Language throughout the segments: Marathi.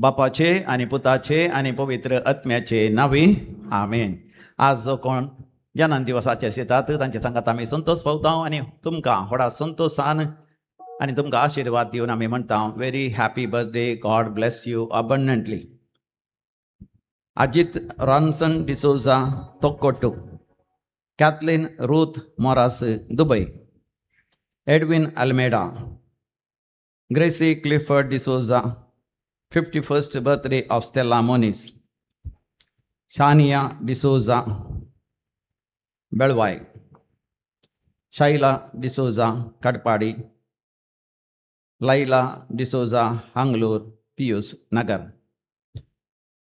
बापाचे आणि पुताचे आणि पवित्र आत्म्याचे नावे आमेन. आज जो कोण जन्म दिवस आचरितात तांचे सांगात आम्ही संतोष पावता आणि तुमकां व्हडा संतोषान आणि तुमकां आशीर्वाद दिवन आम्ही म्हणटा very happy birthday, God bless you abundantly. Ajit Ronson D'Souza Thokkottu, Kathleen Ruth Moras Dubai, Edwin Almeida, Gracy Clifford D'Souza 51st birthday of Stella Moniz, Shania D'Souza Belwai, Shaila D'Souza Kadpadi, Laila D'Souza Hanglur Pius Nagar.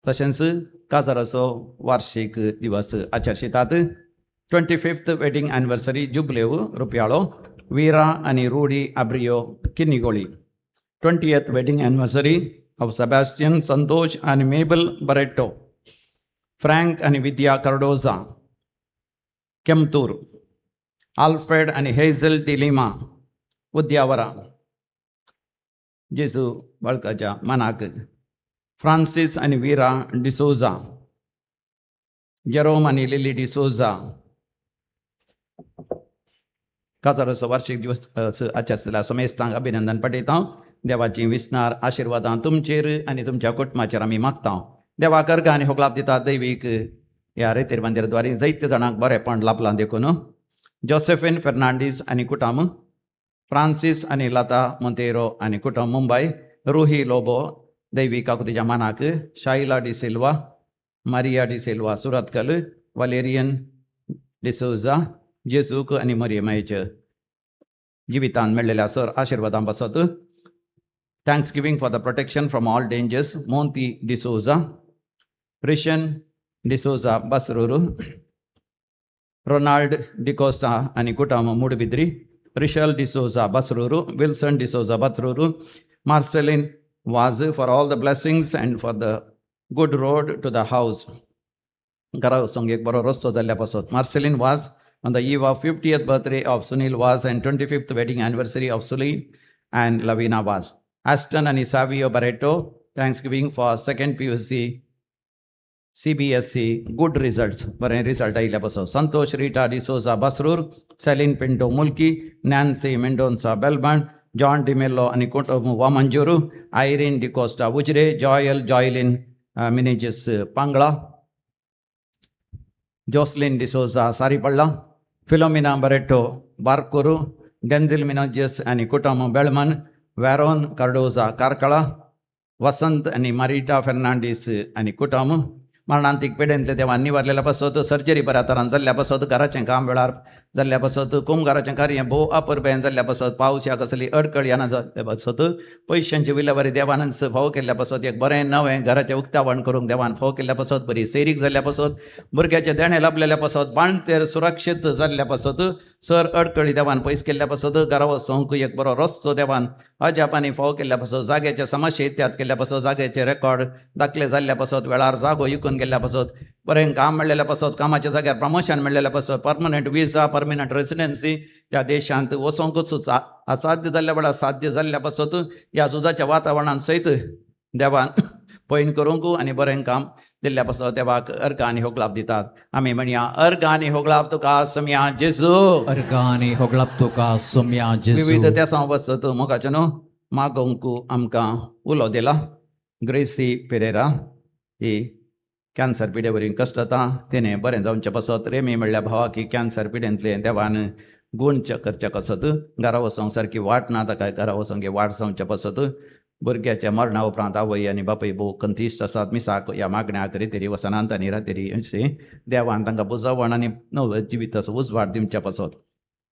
तशेंच काजाराचो वार्षिक दिवस आचरतात. 25th वेडिंग एनिवर्सरी जुबलेव रुपयाळो वीरा आणि Rudy Abreo Kinnigoli. 20th wedding anniversary of Sebastian Santosh and Mabel Barreto, Frank and Vidya Cardoza, Kemtur, Alfred and Hazel De Lima, Udyavara, Jesu Balkaja Manak, Francis and Vera D'Souza, Jerome and Lily D'Souza. काजाराचो वार्षिक दिवस आचरतल्या समेस्तांक अभिनंदन पटयता. देवाची विस्नार आशिर्वादां तुमचेर आनी तुमच्या कुटुंबाचेर आमी मागता. देवाक अर्घ आनी होगलाप दिता. दैवीक ह्या रेतेर मंदिराद्वारे जायते जाणांक बरेपण लाभलां देखून जोसेफीन फेर्नांडीस आनी कुटुंब, फ्रांसीस आनी लता मोंतेरो आनी कुटुंब मुंबय, रुही लोबो दैवीक आकुतीच्या मानाक, शाइला डी सिल्वा, मारिया डी सिल्वा सुरतकल, वलेरियन डिसोजा जेजूक आनी मरियमायेच्या जिवितांत मेळिल्ल्या सर आशिर्वादां पासत. Thanks giving for the protection from all dangers, Monty D'Souza, Rishan D'Souza Basruru, Ronald D'Costa and Kutam Mudbidri, Rishal D'Souza Basruru, Wilson D'Souza Basruru, Marceline was for all the blessings and for the good road to the house. Gara songek baro rosto zalya pasot. Marceline was on the eve of 50th birthday of Sunil was and 25th wedding anniversary of Suli and Lavina was. Aston and Savio Barreto, Thanksgiving for second PUC CBSE good results. बरें रिजल्ट आयिल्ल्या पासत. संतोष रिटा डिसोजा बसरूर, सेलिन पिंटो मुल्की, नॅन्सी मेंडोन्सा बेलबंड, जॉन डिमेलो आणि कुटुंब वामंजुरू, आयरीन डिकोस्टा उजरे, जॉयलिन मिनेजिस पांगळा, जोसलिन डिसोजा सारीपಳ್ಳ, फिलोमिना बरेटो बार्कोरू, डेन्झिल मिनोजियस आणि कुटुंब बेळमन, वॅरोन कार्डोजा कारकळा, वसंत आणि मारिटा फेर्नांडीस आणि कुटुंब मरणांतीक पेडेंतले देवान निवारलेल्या पासत. सर्जरी बऱ्या तरान जाल्ल्या पासत. घराचें काम वेळार जाल्ल्या पासत. कुंभाराचें कार्य भोव अपुरबें जाल्ल्या पासत. पावस ह्या कसली अडकळ येना जाल्ल्या पासत. पयशांची विलेवारी देवान फाव केल्ल्या पासत. एक बरें नवें घराचें उक्तावण करूंक देवान फाव केल्ल्या पासत. बरी सैरीक जाल्ल्या पासत. भुरग्याचे देणे लाभलेल्या पासत. बाणतेर सुरक्षीत जाल्ल्या पासत. सर अडकळी देवान पयस केल्ल्या पासत. घरा वचूंक एक बरो रस्तो देवान अजापानी फाव केल्ल्या पासत. जाग्याचे समस्या इत्याद केल्ल्या पासत. जाग्याचे रेकॉर्ड दाखले जाल्ल्या पासत. वेळार जागो विकून गेल्ल्या पासत. बरें काम मेळ्ळेल्या पासत. कामाच्या जाग्यार प्रमोशन मेळ्ळेल्या पासत. परमनंट विजा, परमनंट रेसिडेन्सी त्या देशांत वचोंकूच असाध्य जाल्ल्या वेळार साध्य जाल्ल्या पासत. ह्या झुजाच्या वातावरणान सयत देवान पैन करूंक आनी बरें काम दिल्ल्या पासत. देवाक अर्घ आनी होगलाप दितात. आमी म्हणया अर्घ आनी होगलाप तुका सम्या जेजू. अर्घ आनी होगलाप तुका सम्या जेजू. विविध त्या वचत मोगाचे न्हू मागोंक आमकां उलो दिला. ग्रेसी पेरेरा ही कॅन्सर पिडे वरील कश्ट जाता. तिणें बरें जावचें पासत. रेमी म्हणल्या भावाक ही कॅन्सर पिडेंतले देवान गूण करचे पासत. घरा वचोंक सारकी वाट ना ताका. घरा वचोंक वाट जावचें पासत. भुरग्याच्या मरणा उपरांत आवय आनी बापूय भोव कंतिश्ट आसात. मिसाक ह्या मागण्या करीत वसनांत आनी रातरी अशें देवान तांकां बुजवण आनी नवो जिविताचो उजवाड दिवचे पासत.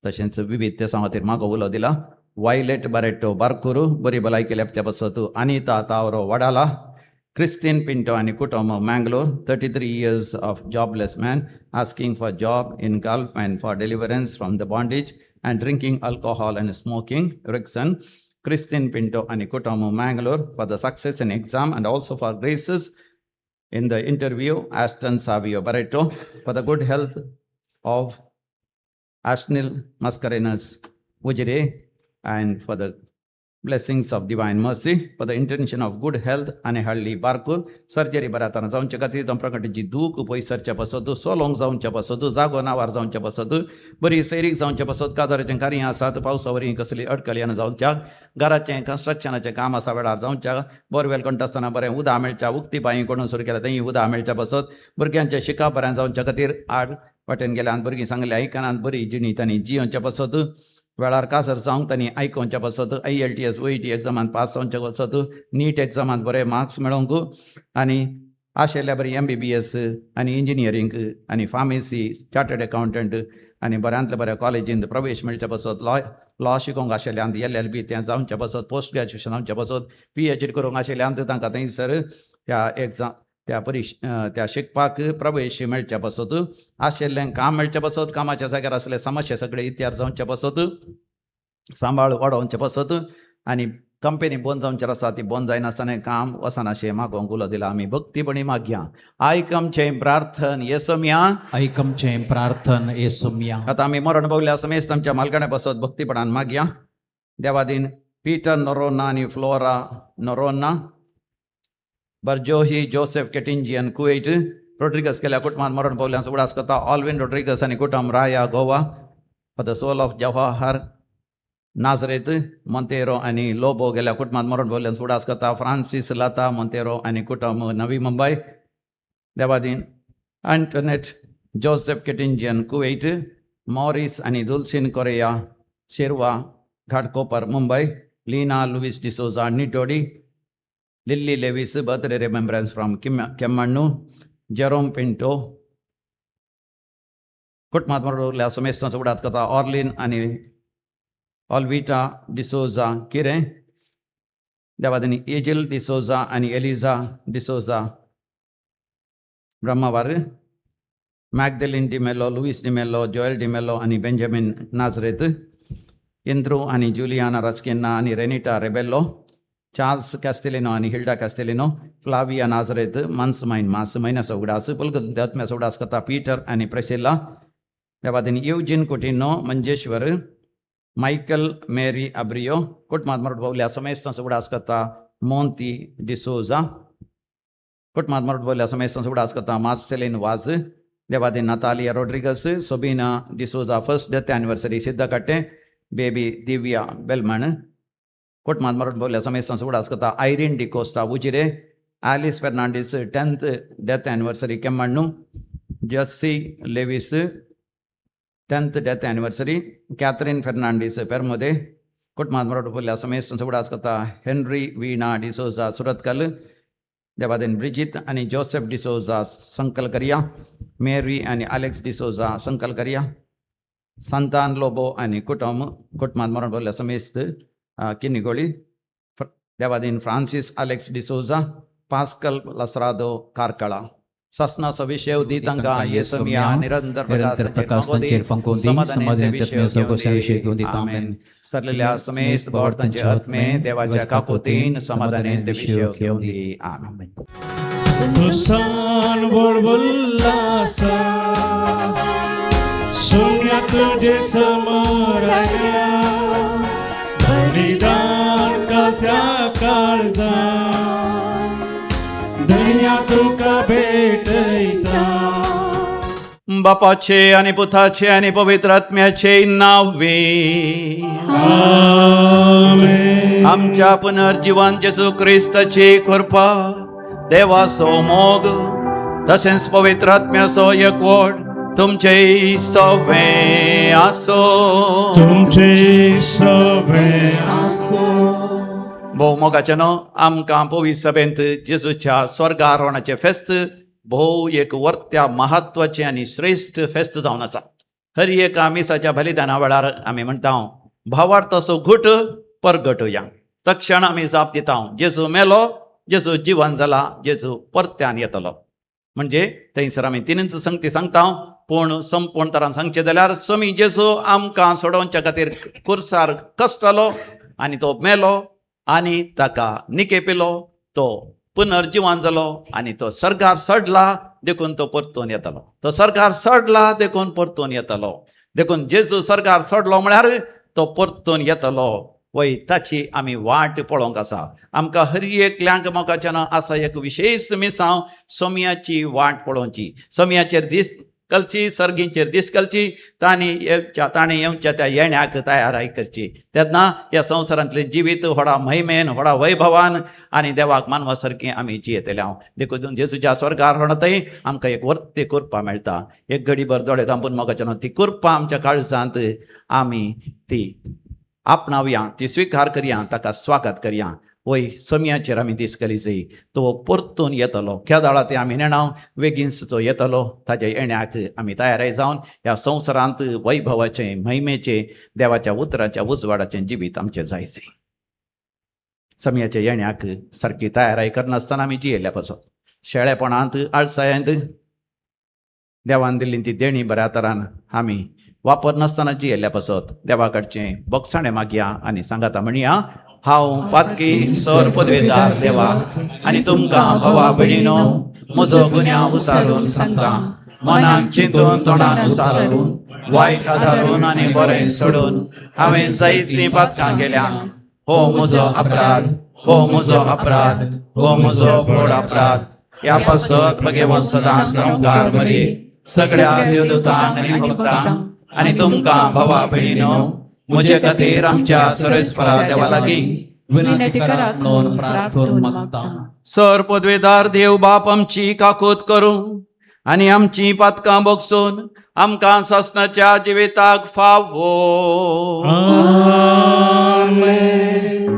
तशेंच विविध त्या खातीर मागो उलो दिला. वायलेट बारेटो बारकुरू बरी भलायकी लेपच्या पासत. अनिता तावरो वडाला, क्रिस्टीन पिंटो आणि कुटुंब Mangalore, 33 years of jobless man asking for job in Gulf and for deliverance from the bondage and drinking alcohol and smoking. Rickson, Christine Pinto and kutumbu Mangalore for the success in exam and also for graces in the interview. Aston Savio Barreto for the good health of Ashnil Mascarenas Ujire and for the blessings of divine mercy for the intention of good health आणि हळली बारकूर सर्जरी बऱ्याताना जाऊनच्या खातीर तो प्रकटीची दूख पयसरच्या पासत सोलोंग जाऊनच्या पासत जागो नावार जाऊनच्या पासत बरी सैरीक जाऊनच्या पासत काजाराचें कार्य आसात पावसावरी कसली अडकली जाऊनच्या घराचें कन्स्ट्रक्शनाचें काम आसा वेळार जाऊनच्या बोरवेल कंटासतना बरें उदक मेळच्या उक्ती बांय कोणून सुरू केल्या थंय उदक मेळच्या पासत भुरग्यांचें शिकप बरें जाऊनच्या खातीर आड वाटेन गेल्यान भुरगीं सांगलें आयकनात बरी जिणी तांणी जियोनच्या पासत वेळार कासर जावंक तांणी आयकोवच्या पासत IELTS OET एग्जामांत पास जावंच्या पासत नीट एग्जामांत बरे मार्क्स मेळोवंक आनी आशिल्ल्या बरी MBBS आनी इंजिनियरींग आनी फार्मेसी चार्टर्ड अकावंटंट आनी बऱ्यांतल्या बऱ्या कॉलेजींत प्रवेश मेळच्या पासत लॉ शिकोवंक आशिल्ल्यांत LLB तें जावंच्या पासत पोस्ट ग्रॅज्युएशन जावंच्या पासत PhD करूंक आशिल्ल्यांत तांकां थंयसर त्या शिकपाक प्रवेश मेळच्या पासत आशिल्लें काम मेळच्या पासत कामाच्या जाग्यार आसले समस्या सगळे इत्यार जावच्या पासत सांबाळ वाडोवचे पासत आनी कंपनी बंद जावंचेर आसा ती बंद जायनासतना काम वचनाशें मागोवंक उलो दिला आमी भक्तीपणी मागया आयकमचें प्रार्थन येसोम्या ऐकमचें प्रार्थन येसुम्या. आतां आमी मरण पावल्या समेस्त आमच्या मालकाण्या पासत भक्तीपणान मागया. देवादीन पीटर नोरोना आनी फ्लोरा नोरोना बर्जोही जोसेफ केटिंजियन कुवेट रोड्रिगस केल्या कुटुंबात मरण पावल्यान उडास करता ऑल्विन रोड्रिगस आनी कुटुंब Raia Goa for the soul of Jawahar Nazareth Monteiro आनी लोबो गेल्या कुटुंबात मरण पावल्यान उडास करता फ्रांसीस लाता मोंतेरो आनी कुटुंब नवी मुंबय. देवादीन अँटोनेट जोसेफ केटिंजियन कुवेट मॉरिस आनी दुल्सिन कोरिया शेरवा Ghatkopar Mumbai. Leena Lewis D'Souza Nidodi Lilly Lewis birthday remembrance from Kemmannu. Jerome Pinto कुटुंबात मरण समेस्त उडात करता ऑर्लिन आनी ऑल्विटा डिसोजा किरें. देवादिनी एजिल डिसोजा आनी एलिझा डिसोजा ब्रह्मावार. मॅगदलिन डिमेलो लुईस डिमेलो जोएल डिमेलो आनी बेंजामिन नाझरेत. इंद्रू आनी जुलियाना रस्किना आनी रेनिटा रेबेल्लो. चार्ल्स कॅस्टेलिनो आनी हिल्डा कॅस्टेलिनो. फ्लाविया नाझरेत मान्समाइन मास महिन्याचा उडास पुलगत्म्याचा उडास करता पीटर आनी प्रेसिल्ला. देवादिनी युजिन कुटिनो मंजेश्वर. मायकल मेरी अब्रियो कुटुंबात मरण पावल्या समेस्त उडास करता मोंती डिसोजा. कुटुंबात मरण पावल्या समेस्त उडास करता मार्सेलिन वाज. देवादिन Natalia Rodrigues Sabina D'Souza first death anniversary Siddakatte baby दिव्या बेलमण. कुटुंबात मरण पावल्या समेस्त उडास करता Irene D'Costa Ujire. Alice Fernandes 10th death anniversary Kemmannu. Jessie Lewis 10th death anniversary. Catherine Fernandes Permude. कुटुंबात मरण पावल्या समेस्त उडास करता हेनरी वीणा डिसोजा सुरतकल. देवादिन ब्रिजित आनी जोसेफ डिसोजा संकल करिया. मेरी आनी अलेक्स डिसोजा संकल करिया. संतान लोबो आनी कुटुंबात मरण पावल्या समेस्त Kinnigoli. देवादिन Francis Alex D'Souza. Pascal लसरादो कारकळा. ससनासो विषय दितांगा येसुम्या निरंतर प्रकाशांचेर फंकोवन दी समाधानाचे सगळ्या विषय घेवन दिता. आमेन. सरलेल्या समेस्त भोवतांचे आत्मे देवाच्या काकुतीन समाधानाचे विषय घेवन दी. आमेन. तुसान बुलबुल्लास सोन्या तुझे समोर आया बलिदान का त्या काळजा दया तुका भेटयता. बापाचे आणि पुताचे आणि पवित्र आत्म्याचे नावे आमेन. आमच्या पुनर्जीवन जेसू ख्रिस्ताची कृपा देवाचो मोग तसेच पवित्र आत्म्याचो एकवट तुमचे सवे आसो. तुमचे सवे आसो. भोवमोगाचे न्हू आमकां पवित्र सभेंत जेजूच्या स्वर्गारोहणाचे फेस्त भोव एक वर्त्या महत्वाचे आनी श्रेष्ठ फेस्त जावन आसा. हर एका मिसाच्या बलिदाना वेळार आमी म्हणटा भावार्थ असो घुट परगटुया. तक्षण आमी जाप दिता जेजू मेलो, जेजू जिवन जाला, जेजू परत्यान येतलो. म्हणजे थंयसर आमी तिनूच संगती सांगता. पूण संपूर्ण तरान सांगचे जाल्यार समी जेजू आमकां सोडोवच्या खातीर कुर्सार कश्टलो आनी तो मेलो आनी ताका निकेपिलो. तो पुनर्जीवन जालो आनी तो सर्गार चडला देखून तो परतून येतलो. तो सर्गार चडला देखून परतून येतलो. देखून जेजू सर्गार चडलो म्हळ्यार तो परतून येतलो. वय ताची आमी वाट पळोवंक आसा. आमकां हर एकल्यांक मोगाच्यान आसा एक विशेष मिसांव सोमयाची वाट पळोवची, सोमयाचेर दीस घालची, सर्गींचेर दीस घालची, तांणी येवच्या त्या येण्याक तयाराय करची. तेन्ना ह्या संवसारांतलें जिवीत व्हडा महिमेन, व्हडा वैभवान आनी देवाक मानवा सारकें आमी जियेतले हांव देखून जेजूच्या स्वर्गार म्हणतय आमकां एक वर्ते करपा मेळटा. एक घडीभर दोळे धांपून मोगाच्यान ती करपा आमच्या काळजांत आमी ती आपणावया, ती स्विकार करया, ताका स्वागत करया. वय सोमयाचेर आमी दीस घालीचय. तो परतून येतलो, केदाळा ते आमी नेणाव, बेगीनच तो येतलो. ताच्या येण्याक आमी तयाराय जावन ह्या संवसारांत वैभवाचे, महिमेचे, देवाच्या उतराच्या उजवाडाचें जिवीत आमचें जायचें. सोमयाच्या येण्याक सारकी तयाराय करनासतना आमी जियेल्या पासून शेळेपणांत, आळसायांत देवान दिल्ली ती देणी बऱ्या तरान आमी वापरनासतना जियेल्या पासत देवा कडचें बोगसाणें मागया आनी सांगाता म्हणया, हांव पातकी सर पदवेदार देवा आनी तुमकां भवा भयणीनो म्हजो गुन्यांव उसारून सांगता. मनान चिंतून तोंडान उसारून वायट आदारून आनी बरें सोडून हांवें जायतीं पातकां केल्यां. हो म्हजो अपराध, हो म्हजो अपराध, हो म्हजो व्हड अपराध. ह्या पासत भगेवन सदांच नमस्कार मरे सगळ्या देवदूतांक आनी भक्तांक आनी तुमकां भवा भयणीनो म्हजे खातीर आमच्या सर्वेस्परा देवा लागीं विनंती करा म्हणून प्रार्थून मागता. सर पदवेदार देव बाप आमची काकूत करूं आनी आमची पातकां बोगसून आमकां ससनाच्या जिविताक फावो. आमेन.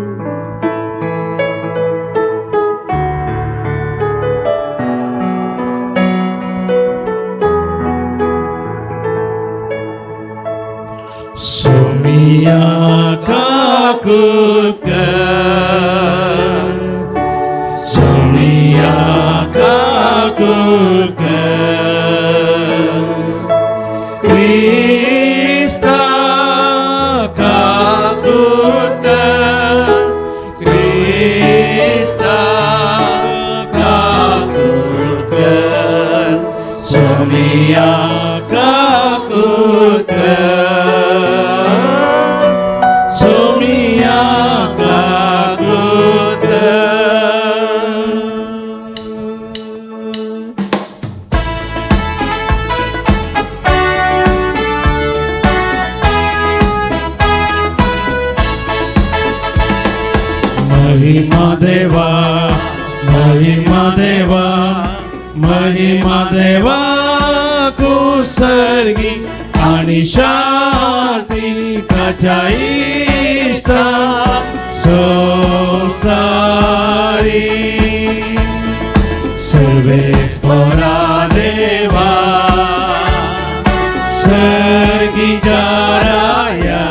सोमिया काकूत कर, सोमिया काकूत कर, क्रिस्ता काकूत कर, क्रिस्ता काकूत कर, सोमिया काकूत कर. महिमा देवा, महिमा देवा, महिमा देवा कुसर्गी आणि शांती कचाईसा सोसारी सर्वेस्परा देवा सर्गी जाराया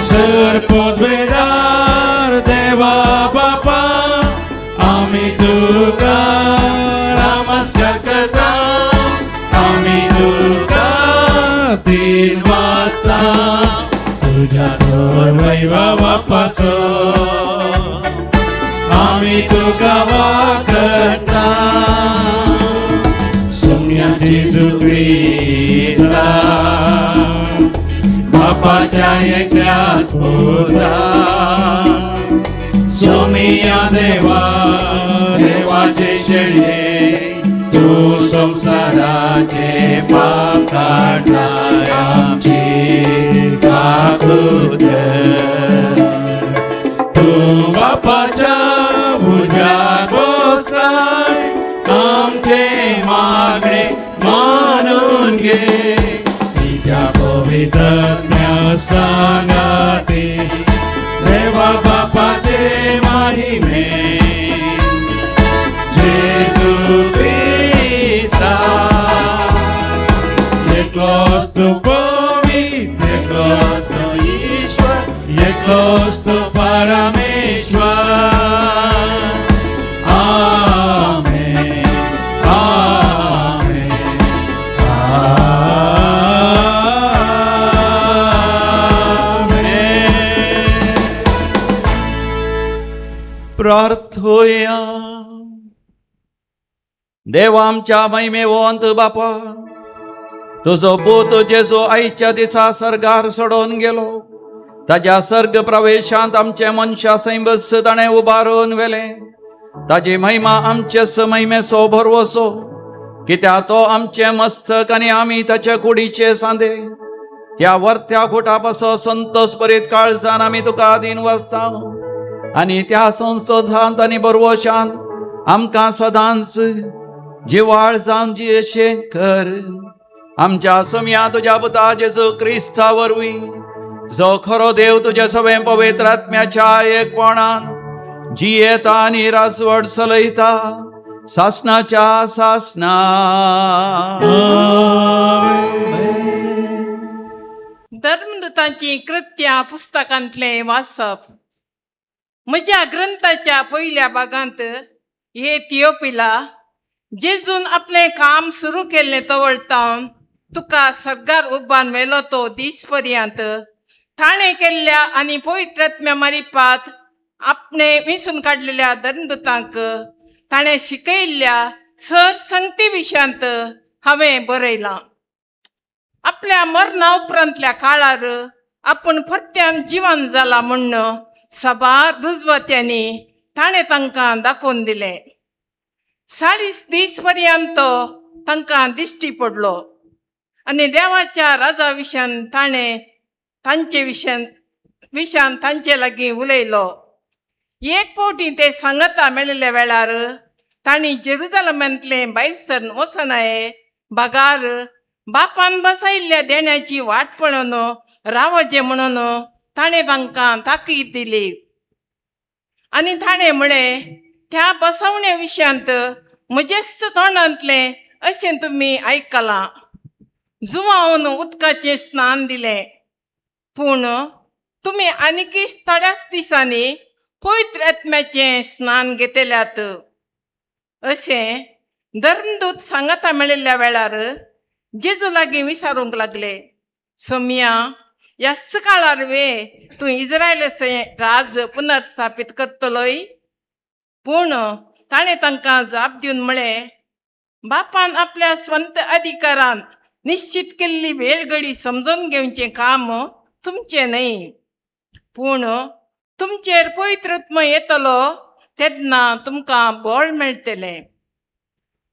सरपदवेदार देवा बापा आम्ही तुका नमस्कार करता. आम्ही तुका तीन वाजता तुझ्या दोन वैभवापासून आम्ही तुका वाकता. सोमयाची जुगडीचा बापाच्या एकल्याच पुत्रा सोमया देवा, देवाचे शेळे तू संसाराचे पाप काढणाय आमची काकूत. तू बापाच्या भुजात बसलाय आमचे मागणे मानून घे. तिच्या पवित्र सांगाते देवा बापाचे महिमे जेजू ख्रिस्ता. एकलोच तू पवित्र, एकलोच तू ईश्वर, एकलोच तू परमेश्वर. आमेन, आमेन, प्रार्थोया. देवा आमच्या महिमेवंत बापा, तुझो पूत जेजू आयच्या दिसा सर्गार सोडून गेलो, ताज्या सर्ग प्रवेशांत आमचे मनशा सैबस ताणें उबारून वेले. ताजी महिमा आमचे महिमेसो भरवसो, कित्याक तो आमचे मस्तक आनी आमी ताचे कुडीचे सांदे. ह्या वर्त्या खुटा पासो संतोष बरीत काळजान आमी तुका दिन वसता, आनी त्या संस्तोधांत आनी बरवशांत आमकां सदांच जिवाळ जावन जियेशें कर. आमच्या समिया तुज्या पुता जेजू क्रिस्ता वरवीं, जो खरो देव तुजे सगळे पवित्र आत्म्याच्या एकपणान जियेता आनी रासवड चलयता सासणाच्या सासना. धर्मदूतांची कृत्या पुस्तकांतले वाचप. म्हज्या ग्रंथाच्या पयल्या भागांत हे थियोपिला, जेजून आपले काम सुरू केल्ले तवळटावन तुका सर्गार उबान वेलो तो दीस पर्यंत ताणें केल्ल्या आनी पवित्र आत्म्या मारिपात आपणे विसून काडलेल्या धर्मदूतांक ताणें शिकयल्ल्या सर संगती विशयांत हांवें बरयलां. आपल्या मरणा उपरांतल्या काळार आपूण परत्यान जिवन जाला म्हणून साबार दुजवात्यांनी ताणें तांकां दाखोवन दिलें. 40 दीस पर्यंत तो तांकां दिश्टी पडलो आनी देवाच्या राजा विशयान ताणें तांचे विशयान तांचे लागीं उलयलो. एक फावटी ते सांगता मेळिल्ल्या वेळार तांणी जेरुजालेमांतले भायर सरून वचनाये भागार बापान बसयल्ल्या देण्याची वाट पळोवन रावचे म्हणून ताणें तांकां ताकीद दिली. आनी ताणें म्हळें, त्या बसवण्या विशयांत म्हजेच तोंडांतलें अशें तुमी आयकलां. जुवावन उदकाचें स्नान दिलें, पूण तुमी आनीक थोड्याच दिसांनी पवित्र आत्म्याचें स्नान घेतल्यात. अशें धर्मदूत सांगता मेळिल्ल्या वेळार जेजू लागीं विचारूंक लागले, सोमिया, ह्याच काळार तूं इस्रायलाचें राज पुनर्स्थापीत करतलोय? पूण ताणें तांकां जाप दिवन म्हळें, बापान आपल्या स्वंत अधिकारान निश्चित केल्ली वेळ घडी समजून घेवचें काम तुमचें न्हय, पूण तुमचेर पवित्र आत्मो येतलो तेन्ना तुमकां बळ मेळटलें.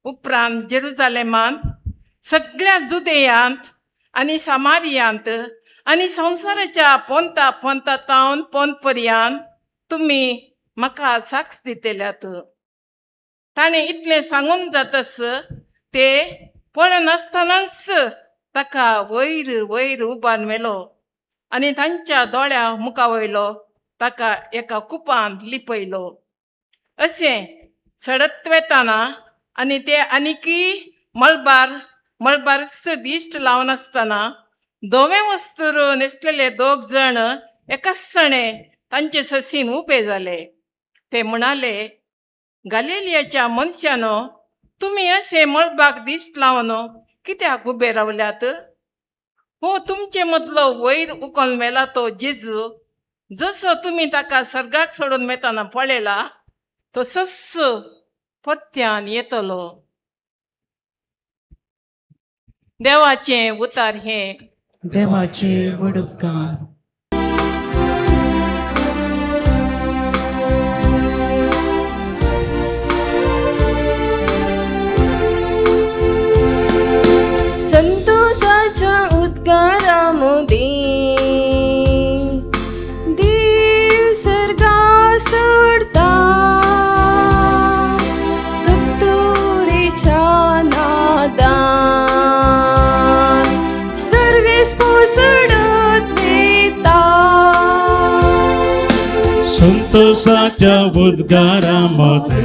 उपरांत जेरुजालेमांत, सगळ्या जुदेयांत आनी सामारियांत आनी संवसाराच्या पोंतातावन पोंत पर्यंत तुमी म्हाका साक्ष दितल्यात. ताणें इतलें सांगून जातस ते पळनासतनाच ताका वयर वयर उबान व्हेलो आनी तांच्या दोळ्या मुखा वयलो ताका एका कुपांत लिपयलो. अशें सडत वेताना आनी ते आनीकी मळबार दिश्ट लावन आसतना धवे वस्त्र न्हेसलेले 2 जण एकाचणे तांचे ससीन उबे जाले. ते म्हणाले, गालिलियाच्या मनशानो, तुमी अशें मळबाक दिश्ट लावन कित्याक उबे रावल्यात? हो तुमचे मदलो वयर उखलून व्हेला तो जेजू, जसो तुमी ताका सर्गाक सोडून वेताना पळयला तसोच परत्यान येतलो. देवाचें उतार हें. देवाचे वडुपकार. संतोषाच्या उद्गारामध्ये देव सर्गा सोडता, तुत्तुरेच्या नादान सर्वेस कोसळत वेता. संतोषाच्या उद्गारामध्ये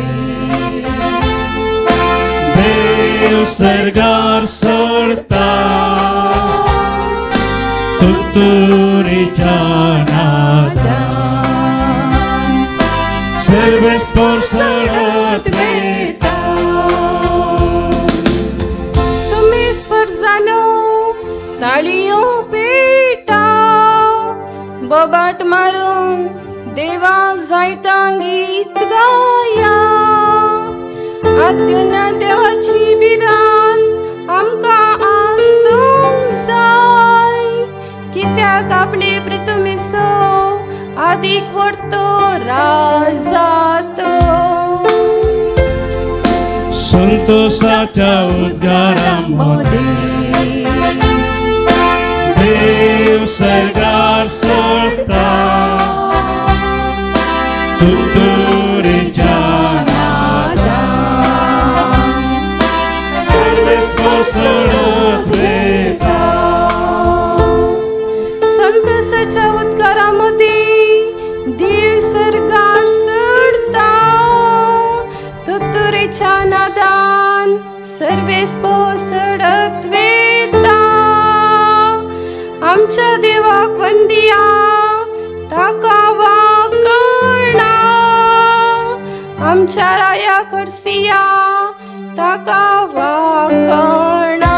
देव सर्गार सोडता, तुत्तुरेच्या नादान सर्वेस कोसळत वेता. समेस्पर जानो ताळयो पेटा, बोबाट मारून देवाक जायता गीत गाया. आद्युना देवाची बिरान आमकां आसूंक जाय, कित्याक आपले प्रितमेसो अधिक वाढतो राजात. संतोषाच्या उद्गारामध्ये देव सरकार सोडता, तुतुरीच्या सर्वेस कोसळत वेता. संतोषाच्या उद्गारामध्ये देव सरकार सोडता, तुतुरीच्या नादान सर्वेस कोसळत वेता. आमच्या देवाक वंदिया ताका वाकणा, आमच्या राया कडसिया ताका वाकणा.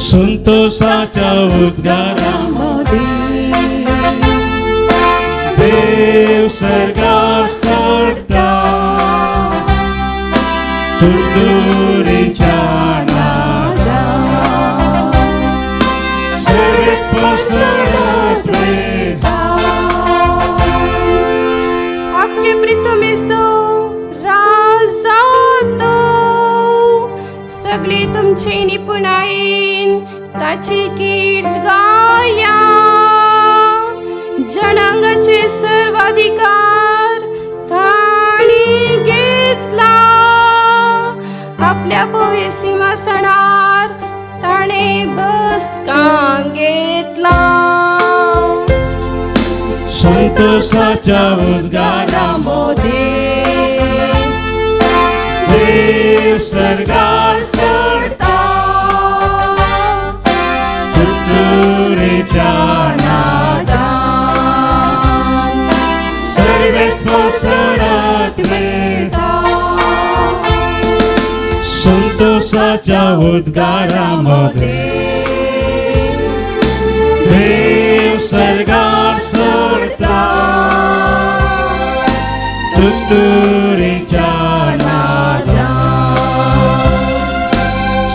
संतोषाच्या उद्गारामध्ये देव सरकार सोडता, तुतुरीच्या सर्वेस कोसळत वेता. आख्खे प्रितमेसो राजात, सगळी तुमची निपुणाईन ताची कीर्त गाया. जनांगाचे सर्वाधिकार ताणी घेतला, आपल्या भव्य सिंहासनार ताणे बसका घेतला. संतोषाच्या उद्गारामध्ये देव सरकार सोडता, तुतुरीच्या नादान सर्वेस कोसळत वेता. संतोषाच्या उद्गारामध्ये देव सरकार सोडता, तुतुरीच्या नादान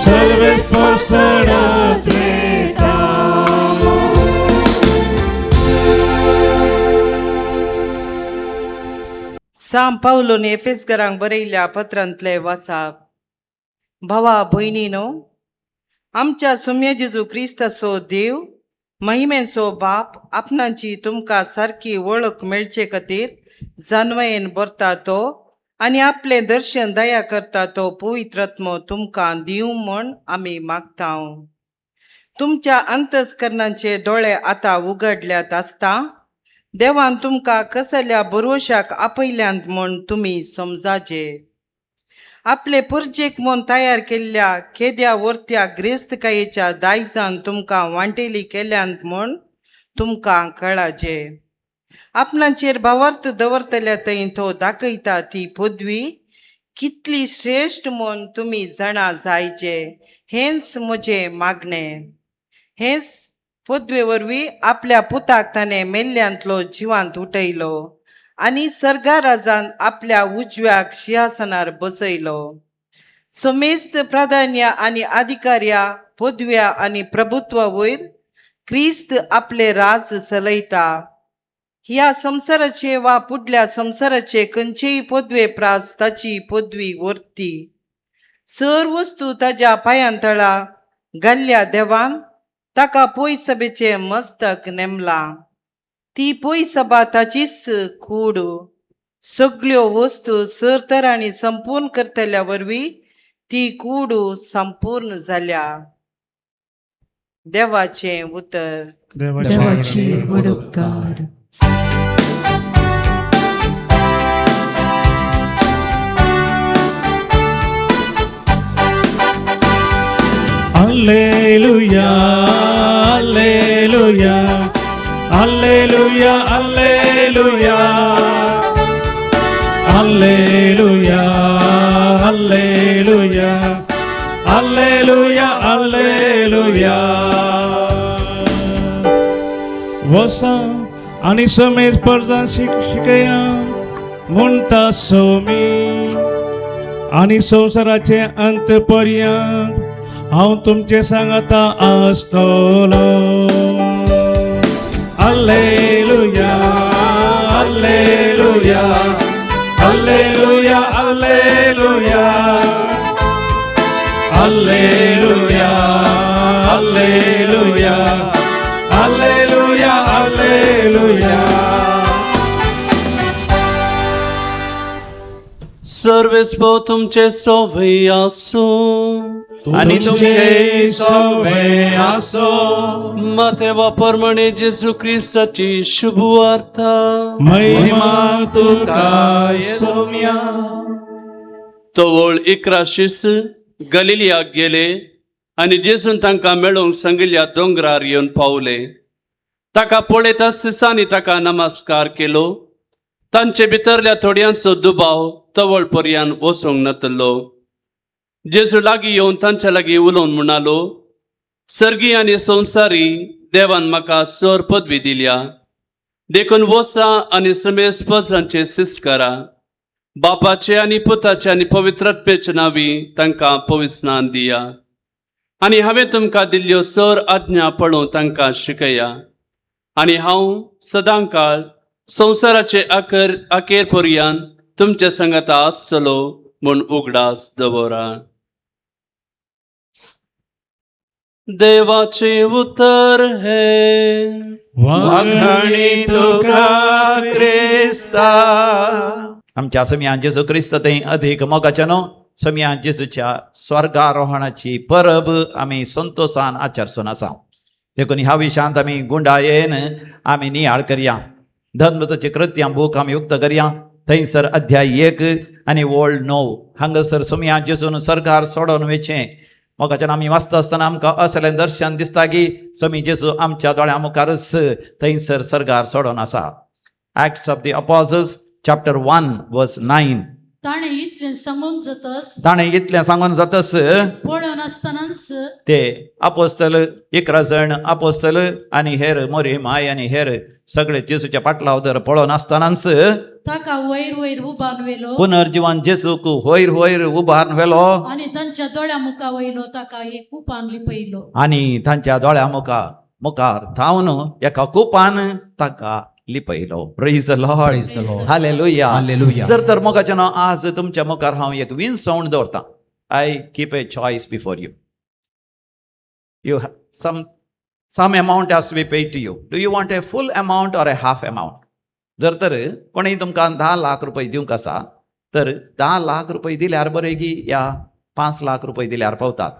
सर्वेस कोसळत वेता. साम पावलोन एफेसकरांक बरयल्ल्या पत्रांतले वाचप. भावा भयणीनो, आमच्या सौम्य जेजू क्रिस्ताचो देव महिमेचो बाप आपणाची तुमकां सारकी वळख मेळचे खातीर जानवेन बरता तो आनी आपले दर्शन दया करता तो पवित्रात्मो तुमकां दिवं म्हण आमी मागता. तुमच्या अंतस्करणाचे दोळे आतां उगडल्यात आसता देवान तुमकां कसल्या भरवशाक आपयल्यांत म्हण तुमी समजाचे. आपले पुर्जेक म्हूण तयार केल्ल्या खेद्या वर्त्या ग्रेस्तकायेच्या दायजान तुमकां वांटेली केल्यांत म्हूण तुमकां कळाचे. आपणाचेर भावार्थ दवरतल्या थंय तो दाखयता ती पदवी कितली श्रेश्ठ म्हूण तुमी जाणा जायचे. हेंच म्हजें मागणें. हेंच पदवे वरवीं आपल्या पुताक ताणें मेल्ल्यांतलो जिवांत उठयलो आनी सर्गा राजान आपल्या उजव्याक सिंहासनार बसयलो. समेस्त प्राधान्य आनी अधिकार्या पदव्या आनी प्रभुत्वा वयर क्रिस्त आपले राज चलयता. ह्या संवसाराचे वा फुडल्या संवसाराचे खंयचेय पदवे प्रास ताची पदवी वर्ती. सर वस्तू ताच्या पांयांतळा घाल्ल्या देवान ताका पै सभेचे मस्तक नेमला. ती पै सभा ताचीच कूड. सगळ्यो वस्तू सरतरांनी संपूर्ण करतल्या वरवीं ती कूड संपूर्ण जाल्या. देवाचें उतर. देवाची वडकार. Alleluia, alleluia, alleluia, alleluia, alleluia, alleluia, alleluia, alleluia. वसा आणि समेत परजा शिकया म्हणता सोमी आणि संवसाराचे अंत पर्यंत हांव तुमचे सांगता आसतलो. Alleluia, Alleluia, Alleluia, Alleluia, Alleluia, Alleluia, Alleluia, Alleluia. सर्वेस्व तुमचे सोवे असो आणि तुमचे सवे असो मातेवा परमणे जेसू ख्रिस्ताची शुभवार्ता महिमा तुका सौम्या. तोवळ 11 शिस गलिलियाक गेले आनी जेसून तांकां मेळोवंक सांगिल्ल्या दोंगरार येवन पावले. ताका पळयता सिसांनी ताका नमस्कार केलो. तांचे भितरल्या थोड्यांचो दुबाव तवळ पर्यंत वचोंक नातलो. जेजू लागीं येवन तांच्या लागीं उलोवन म्हणालो, सर्गी आनी संवसारी देवान म्हाका सर पदवी दिल्या. देखून वसा आनी समेज पजांचे शिस करा. बापाचे आनी पुताचे आनी पवित्रत्वेचे नांवी तांकां पवित्र स्नान दिया. आनी हांवें तुमकां दिल्ल्यो सर आज्ञा पळोवन तांकां शिकया. आनी हांव सदांकाळ संवसाराचे अखेर पर्यंत तुमच्या संगता आसतलो म्हूण उगडास दवरा. देवाचे उतर हे वाखाणी तुका क्रिस्ता. आमच्या समियान जेजू क्रिस्त थंय अधिक मोगाच्या न्हू समियान जेजूच्या स्वर्गारोहणाची परब आमी संतोषान आचरसून आसा. देखून ह्या विशयांत आमी गुंडायेन आमी नियाळ करया. धर्मताचे कृत्यां बूक आमी उक्त करया. थंयसर अध्याय 1 आनी वोळ 9 हांगासर समियान जेजून सर्गार सोडून वचचें मोगाच्यान आमी वाचता आसतना आमकां असलें दर्शन दिसता की समी जेजू आमच्या दोळ्या मुखारच थंयसर सर्गार सोडून आसा. Acts of the Apostles chapter 1 verse 9. ताणे इतलें सांगून जातस ताणें इतलें सांगून जातस पळोवन आसतनाच ते अपोस्तल 11 जण अपोस्तल आनी हेर मोरी माय आनी हेर सगळे जेजूच्या पाटलावर पळोवन आसतनाच ताका वयर वयर उबारून वेलो पुनर्जीवन जेजूक वयर वयर उबारून व्हेलो आनी तांच्या दोळ्या मुखा वयलो ताका एक कुपान लिपयलो. आनी तांच्या दोळ्या मुखार थावन एका कुपान ताका लिपयलो. Praise the Lord. Praise the Lord. Hallelujah. Hallelujah. जर तर मोगाच्या न्हू आज तुमच्या मुखार हांव एक विनसवण दवरता. I keep a choice before you. You some amount has to be paid to you. Do you want a full amount or a half amount? जर तर कोणी तुमकां 10 लाख रुपये दिवंक आसा तर 10 लाख रुपये दिल्यार बरें की या 5 लाख रुपये दिल्यार पावतात.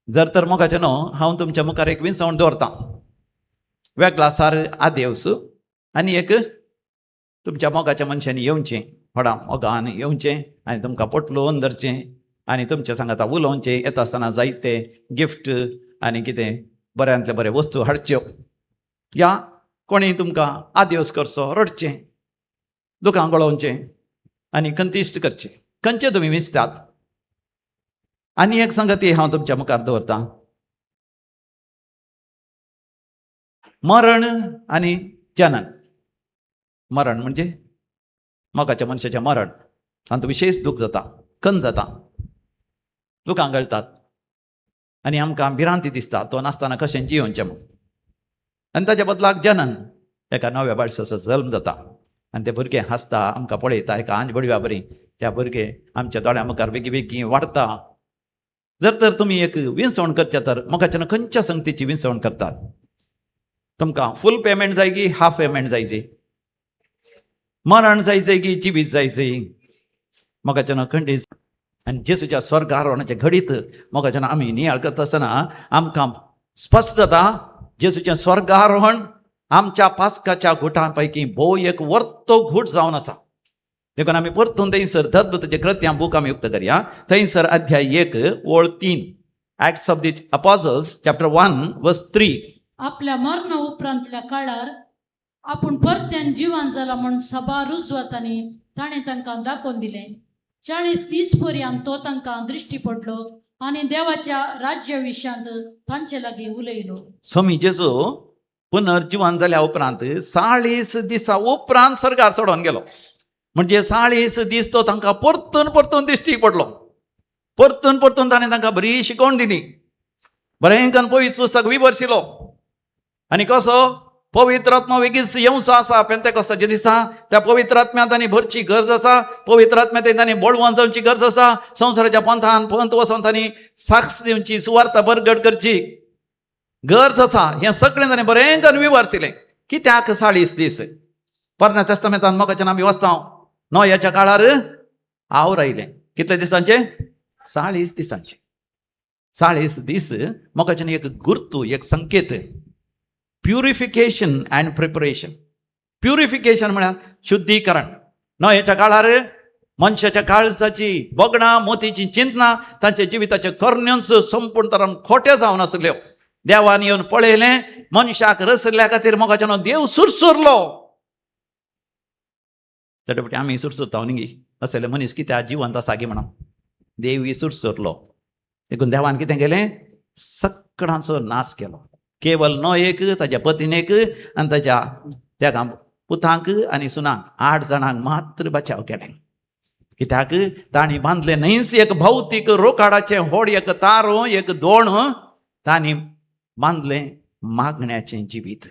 जर तर मोगाचें न्हू हांव तुमच्या मुखार एक विनसवण दवरतां. वेगळा सार आदेवस आनी एक तुमच्या मोगाच्या मनशांनी येवचें व्हडा मोगान येवचें आनी तुमकां पटलोवन धरचें आनी तुमच्या सांगाता उलोवचें. येता आसतना जायते गिफ्ट आनी कितें बऱ्यांतले बरे वस्तू हाडच्यो. या कोणी तुमकां आदेवस करचो रडचें दुखां गळोवचें आनी कंतिश्ट करचें खंयचें तुमी विसतात. आनी एक संगती हांव तुमच्या मुखार दवरतां. मरण आनी जनन. मरण म्हणजे मोगाच्या मनशाचें मरण तांतूं विशेश दूख जाता खंत जाता दुखां गळटात आनी आमकां भिरांती दिसता तो नासतना कशें जियोवचें म्हूण. आनी ताच्या बदलाक जनन एका नव्या बाळसाचो जल्म जाता आनी तें भुरगें हांसता आमकां पळयता एका आंज बडव्या बरी त्या भुरगें आमच्या दोळ्या मुखार बेगी बेगी वाडटा. जर तर तुमी एक विनसवण करचें तर मोगाच्यान खंयच्या संगतीची विनसवण करतात. तुमकां फूल पेमेंट जाय की हाफ पेमेंट जायची. मरण जायचें की जिवीत जायचें मोगाच्यान खंडीत. आनी जेजूच्या स्वर्गारोहणाच्या घडीत मोगाच्यान आमी नियाळ करता आसतना आमकां स्पश्ट जाता जेजूचें स्वर्गारोहण आमच्या पास्काच्या घुटां पैकी भोव एक वर्तो घूट जावन आसा. देखून आमी परतून थंयसर धर्मताचें कृत्यां बूक आमी उक्त करया. थंयसर अध्याय 1 वोळ 3. Acts of the Apostles chapter 1 verse 3. आपल्या मरणा उपरांतल्या काळार आपूण परत्यान जिवान जाला म्हूण सभा रुजवतांनी ताणें तांकां दाखोवन दिलें. 40 दीस पर्यंत तो तांकां दृश्टी पडलो आनी देवाच्या राज्या विशयांत तांचे लागीं उलयलो. स्वामी जेजू पुनर्जीवन जाल्या उपरांत 40 दिसा उपरांत सर्गार सोडून गेलो. म्हणजे 40 दीस तो तांकां परतून दिश्टी पडलो. परतून ताणें तांकां बरी शिकवण दिली. बरें करून पवित्र पुस्तक विभरशिलो आनी कसो पवित्र आत्मा वेगळीच येवचो आसा पेंतेकोस्ताच्या दिसा. त्या पवित्र आत्म्यांत आनी भरची गरज आसा. पवित्र आत्म्यांत तांणी बोडवोन जावची गरज आसा. संवसाराच्या पंत वचोन तांणी साक्ष दिवची, सुवार्ता बरगड करची गरज आसा. हें सगळें ताणें बरें करून विवरसिलें. कित्याक 40 दीस? पोरण्या तेस्तामेंतांत मोगाच्यान आमी वाचता नोयाच्या काळार हांव रायलें. कितले दिसांचे? 40 दिसांचे. 40 दीस मोगाच्यान एक गुर्तू, एक संकेत. Purification and preparation. प्युरिफिकेशन म्हळ्यार शुद्धीकरण. नोयाच्या काळार मनशाच्या काळजाची बोगणां, मोतीची चिंतना, तांच्या जिविताचे कर्ण्यांस संपूर्ण तरान खोटे जावन आसल्यो. देवान येवन पळयलें, मनशाक रसल्या खातीर मोगाच्यान देव सुरसुरलो. तेडपटी आमी सुरसुरता न्ही असले मनीस कित्याक जिवंत आसा गे म्हणून. देव सुरसुरलो. देखून देवान कितें केलें? सगळ्यांचो नाश केलो. केवल नोयेक, ताच्या पत्नीक आनी त्या पुतांक आनी सुनांक 8 जाणांक मात्र बचाव केलें. कित्याक तांणी बांदलें न्हयच एक भौतीक रोकाडाचें व्हड एक तारो, एक दोण. तांणी बांदलें मागण्याचें जिवीत,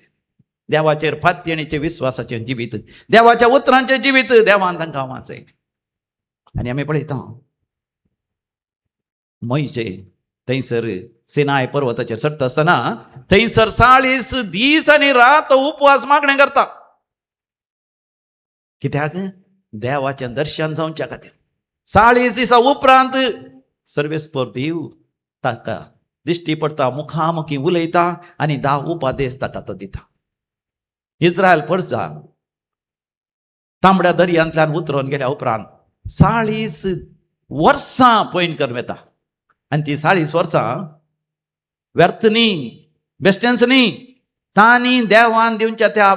देवाचेर फात्यणीचे विश्वासाचें जिवीत, देवाच्या उतरांचें जिवीत देवान तांकां वाचयलें. आनी आमी पळयता मोइशे थंयसर सिनाय पर्वताचेर चडटा आसतना थंयसर 40 दीस आनी रात उपवास मागणें करता. कित्याक? देवाचें दर्शन जावच्या खातीर. 40 दिसा उपरांत सर्वेस्पर देव ताका दिश्टी पडटा, मुखामुखी उलयता आनी 10 उपादेश ताका तो दिता. इस्रायल परजा तांबड्या दर्यांतल्यान उतरून गेल्या उपरांत 40 वर्सां पयन करून येता. आनी ती 40 वर्सां व्यर्थ न्ही, बेस्टेन्स न्ही. तांणी देवान दिवच्या त्या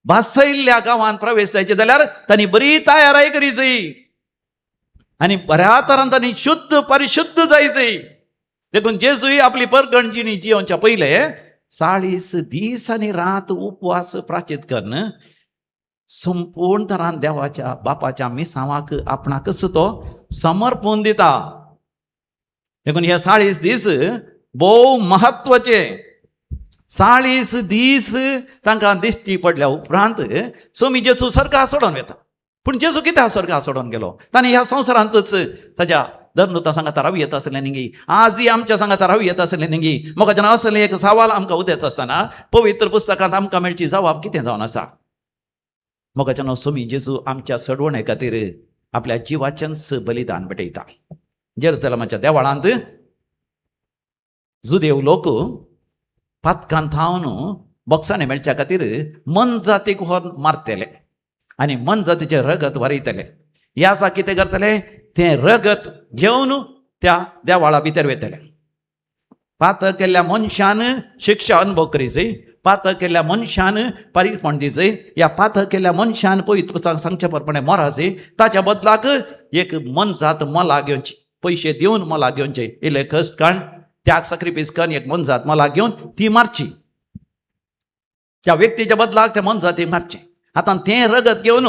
भासयल्ल्या गांवांत प्रवेश जायचे जाल्यार तांणी बरी तयाराय करीची आनी बऱ्या तरान तांणी शुद्ध परिशुद्ध जायचें. देखून जेजूय आपली परगणजिणी जियोवच्या पयले 40 दीस आनी रात उपवास प्राचीत करून संपूर्ण तरान देवाच्या बापाच्या मिसावाक आपणाक कसो तो समर्पण दिता. देखून हे 40 दीस भोव म्हत्वाचे. 40 दीस तांकां दिश्टी पडल्या उपरांत सोमी जेजू सर्गा सोडून वता. पूण जेजू कित्याक सर्गा सोडून गेलो? ताणें ह्या संवसारांतच ताच्या धर्मदूता सांगाता रावी येता असलें न्ही, आजय आमच्या सांगाता रावी येता असलें न्ही. मोगाच्यान असलें एक सवाल आमकां उदेत आसतना पवित्र पुस्तकांत आमकां मेळची जबाब कितें जावन आसा? मोगाच्यान सोमी जेजू आमच्या सडवणे खातीर आपल्या जिवाचेंच बलिदान भेटयता. जेरुसलेमाच्या देवळांत जुदेव लोक पातकांत थावन बक्षांनी मेळच्या खातीर मन जातीक व्हरून मारतले आनी मन जातीचें रगत वरयतले. ह्या दिसा कितें करतले? तें रगत घेवन त्या देवाळा भितर वयतले. पातक केल्ल्या मनशान शिक्षा अनुभव करीची, पातक केल्ल्या मनशान पारीकपण दिवचें. ह्या पातक केल्ल्या मनशान पवित्र पुस्तकांत सांगचे प्रमाणे मराची. ताच्या बदलाक एक मन जात मला घेवची, पयशे दिवन मला घेवचे, इले कश्ट काण त्याग सॅक्रिफायस करून एक मन जात मला घेवन ती मारची. त्या व्यक्तीच्या बदलाक ते मन जाती मारचे. आतां तें रगत घेवन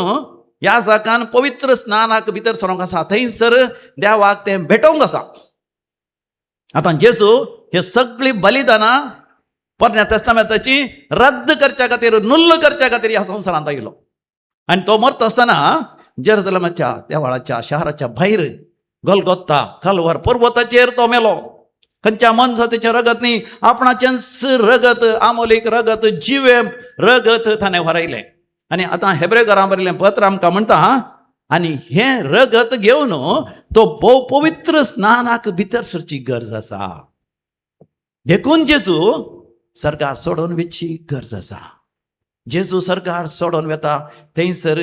ह्या जाकान पवित्र स्नानाक भितर सरोंक आसा. थंयसर देवाक तें भेटोवंक आसा. आतां जेजू हे सगळीं बलिदानां पोरण्या तेस्तामेंताची रद्द करच्या खातीर, नुल्ल करच्या खातीर ह्या संवसारांत आयलो. आनी तो मरता आसतना जेरुसलेमाच्या देवाळाच्या शाराच्या भायर गोलगोथा कल्वार पर्वताचेर तो मेलो. खंयच्या मन जातीचें रगत न्ही, आपणाचेंच रगत, आमोलीक रगत, जिवे रगत ताणें व्हरयलें. आनी आतां हेब्रेव घरां बरयलें पत्र आमकां म्हणटा, आनी हें रगत घेवन तो भोव पवित्र स्नानाक भितर सरची गरज आसा. देखून जेजू सर्गार सोडून वचची गरज आसा. जेजू सर्गार सोडून वता थंयसर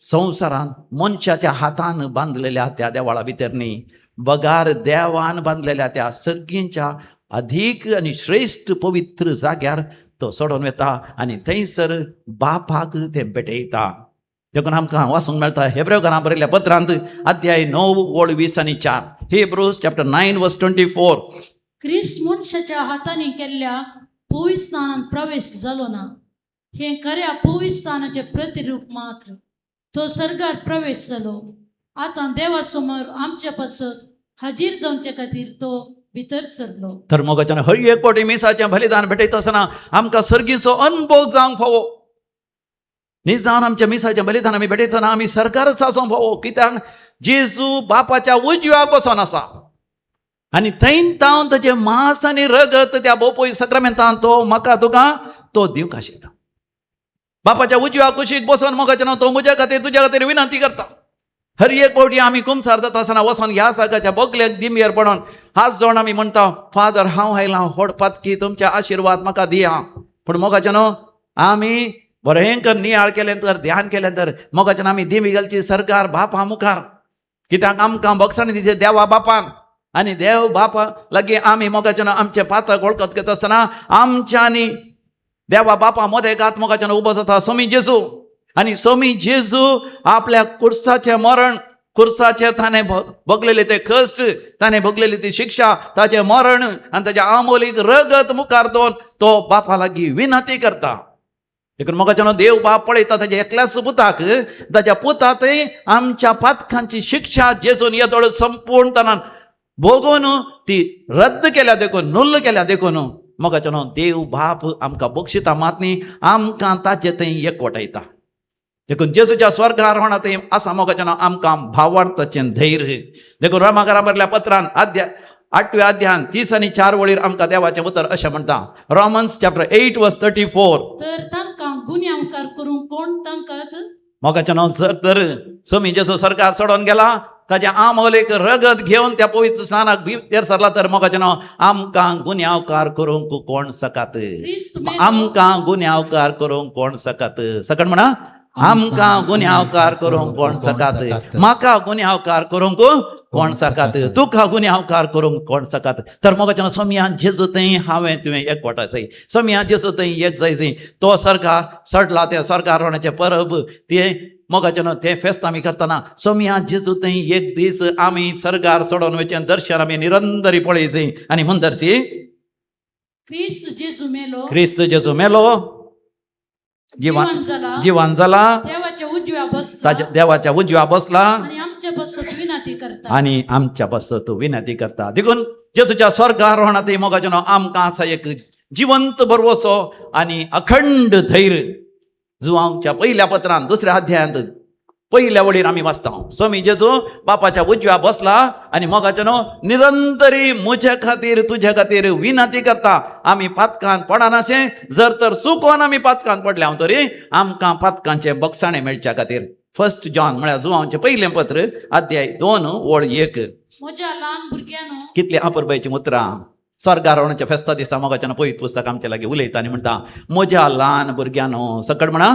संवसारांत मनशाच्या हातान बांदलेल्या त्या देवाळा भितर न्ही, बगार देवान बांदलेल्या त्या सर्गींच्या अधिक आनी श्रेष्ठ पवित्र जाग्यार तो सोडून वता आनी थंयसर बापाक तें भेटयता. देखून आमकां वाचूंक मेळटा हेब्रेव घरां बरयल्ल्या पत्रांत अध्याय 9 ओळ 20 आनी 4. हेब्रूज चॅप्टर 9 वर्स 24. ख्रिस्त मनशाच्या हातांनी केल्ल्या पवित्र स्थानांत प्रवेश जालो ना. हे खऱ्या पवित्र स्थानाचे प्रतिरूप मात्र. तो सर्गात प्रवेश जालो. आतां देवा समोर आमच्या पासत हाजीर जावचे खातीर तो भितर सरलो. तर मोगाच्यान हर एक पावटी मिसाचें बलिदान भेटयता आसतना आमकां सर्गीचो अनुभव जावंक फावो. न्ही जावन आमच्या मिसाचें बलिदान आमी भेटयतना आमी सरकारच आसूंक फावो, कित्याक जेजू बापाच्या उजव्याक बसोन आसा आनी थंय तावन ताचें मांस आनी रगत त्या बोपोई सक्रामेंतान तो म्हाका तुका तो दिवंक आशिता. बापाच्या उजव्या कुशीक बसोन मोगाच्यान तो म्हज्या खातीर तुज्या खातीर विनंती करता. हर एक पावटी आमी कुमसार जाता आसतना वचोन ह्या सागाच्या बोगल्याक दिमयेर पडोन हात जोडून आमी म्हणटा, फादर हांव आयलां होडपात की तुमचे आशिर्वाद म्हाका दिया. पूण मोगाच्यान आमी भयंकर नियाळ केले तर ध्यान केले तर मोगाच्यान आमी दिमी घालची सरकार बापा मुखार, कित्याक आमकां बक्षण दिचे देवा बापान आनी देव बापा लागीं आमी मोगाच्यान आमचे पातक वळखत घेता आसतना आमच्यांनी देवा बापा मदेकात मोगाच्यान उबो जाता स्वामी जेजू. आनी स्वामी जेजू आपल्या कुर्साचें मरण, कुर्साचेर ताणें भोगलेले ते कश्ट, ताणें भोगलेली ती शिक्षा, ताचें मरण आनी ताचें आमोलीक रगत मुखार दवरून तो बापा लागीं विनंती करता. देखून मोगाच्यान देव बाप पळयता ताच्या एकल्याच पुताक, ताच्या पुतांतय आमच्या पातकांची शिक्षा जेजून येदोळ संपूर्णपणान भोगून ती रद्द केल्या देखून, नुल्ल केल्या देखून मोगाच्यान देव बाप आमकां बक्षिता मात न्ही, आमकां ताचे थंय एकवटायता. देखून जेजूच्या स्वर्गारोहणा थंय आसा मोगाच्यान आमकां भावार्थाचें धैर्य. देखून रोमाकारा बरयल्या पत्रान 8व्या अध्यायान 30 आनी 4 वळीर आमकां देवाचें उतर अशें म्हणटा. Romans chapter 8:34. तर तांकां गुन्यांवकार करूंक कोण तांकां मोगाच्यान जर तर स्वामी जेजू सरकार सोडून गेला, ताचे आमोलेक रगत घेवन त्या पवित्र स्नानाक भितर सरला, तर मोगाच्यान आमकां गुन्यांवकार करूंक कोण सकात? ख्रिस्त मेलो. आमकां गुन्यांवकार करूंक कोण सकात? सकट म्हणा, आमकां गुन्यांवकार करूंक कोण सकात? म्हाका गुन्यांवकार करूंक कोण सकात? तुका गुन्यांवकार करूंक कोण सकात? तर मोगाच्यान स्वामियान जेजू थंय हांवें तुवें एकवटा जाय, स्वामियान जेजू थंय एक जाय. तो सरकार सडला, ते सरकारोहणाचें परब ते मोगाच्यान तें फेस्त आमी करतना स्वामियान जेजू थंय एक दीस आमी सरकार सोडून वचचें दर्शन आमी निरंतरी पळयचें. आनी म्हणटरशी ख्रिस्त जेजू मेलो, ख्रिस्त जेजू मेलो, जिवान जाला, देवाच्या उजव्या बसला देवाच्या उजव्या बसला आणि आमच्या बसत विनंती करता. आणि आमच्या बसत विनंती करता. देखून जेजूच्या स्वर्गारोहणांत मोगाच्यान आमकां आसा एक जिवंत भरवसो आनी अखंड धैर्य. जुवांच्या पहिल्या पत्रांत 2ऱ्या अध्यायांत पहिल्या वळीर आमी वाचता, स्वामी जेजू बापाच्या उजव्या बसला आनी मोगाच्यान निरंतरी म्हज्या खातीर तुज्या खातीर विनंती करता. आमी पातकांत पडनाशें, जर तर चुकोन आमी पातकांत पडल्या तरी आमकां पातकांचे बक्षाणे मेळच्या खातीर. 1 जॉन म्हळ्यार जुवांचें पयलें पत्र, अध्याय 2 वळ 1. म्हज्या ल्हान भुरग्यानो, कितली अपुरबायची उतरां. स्वर्गारोहणाच्या फेस्ता दिसा मोगाच्यान पयत पुस्तक आमचे लागीं उलयता आनी म्हणटा, म्हज्या ल्हान भुरग्यानो. सकट म्हणा,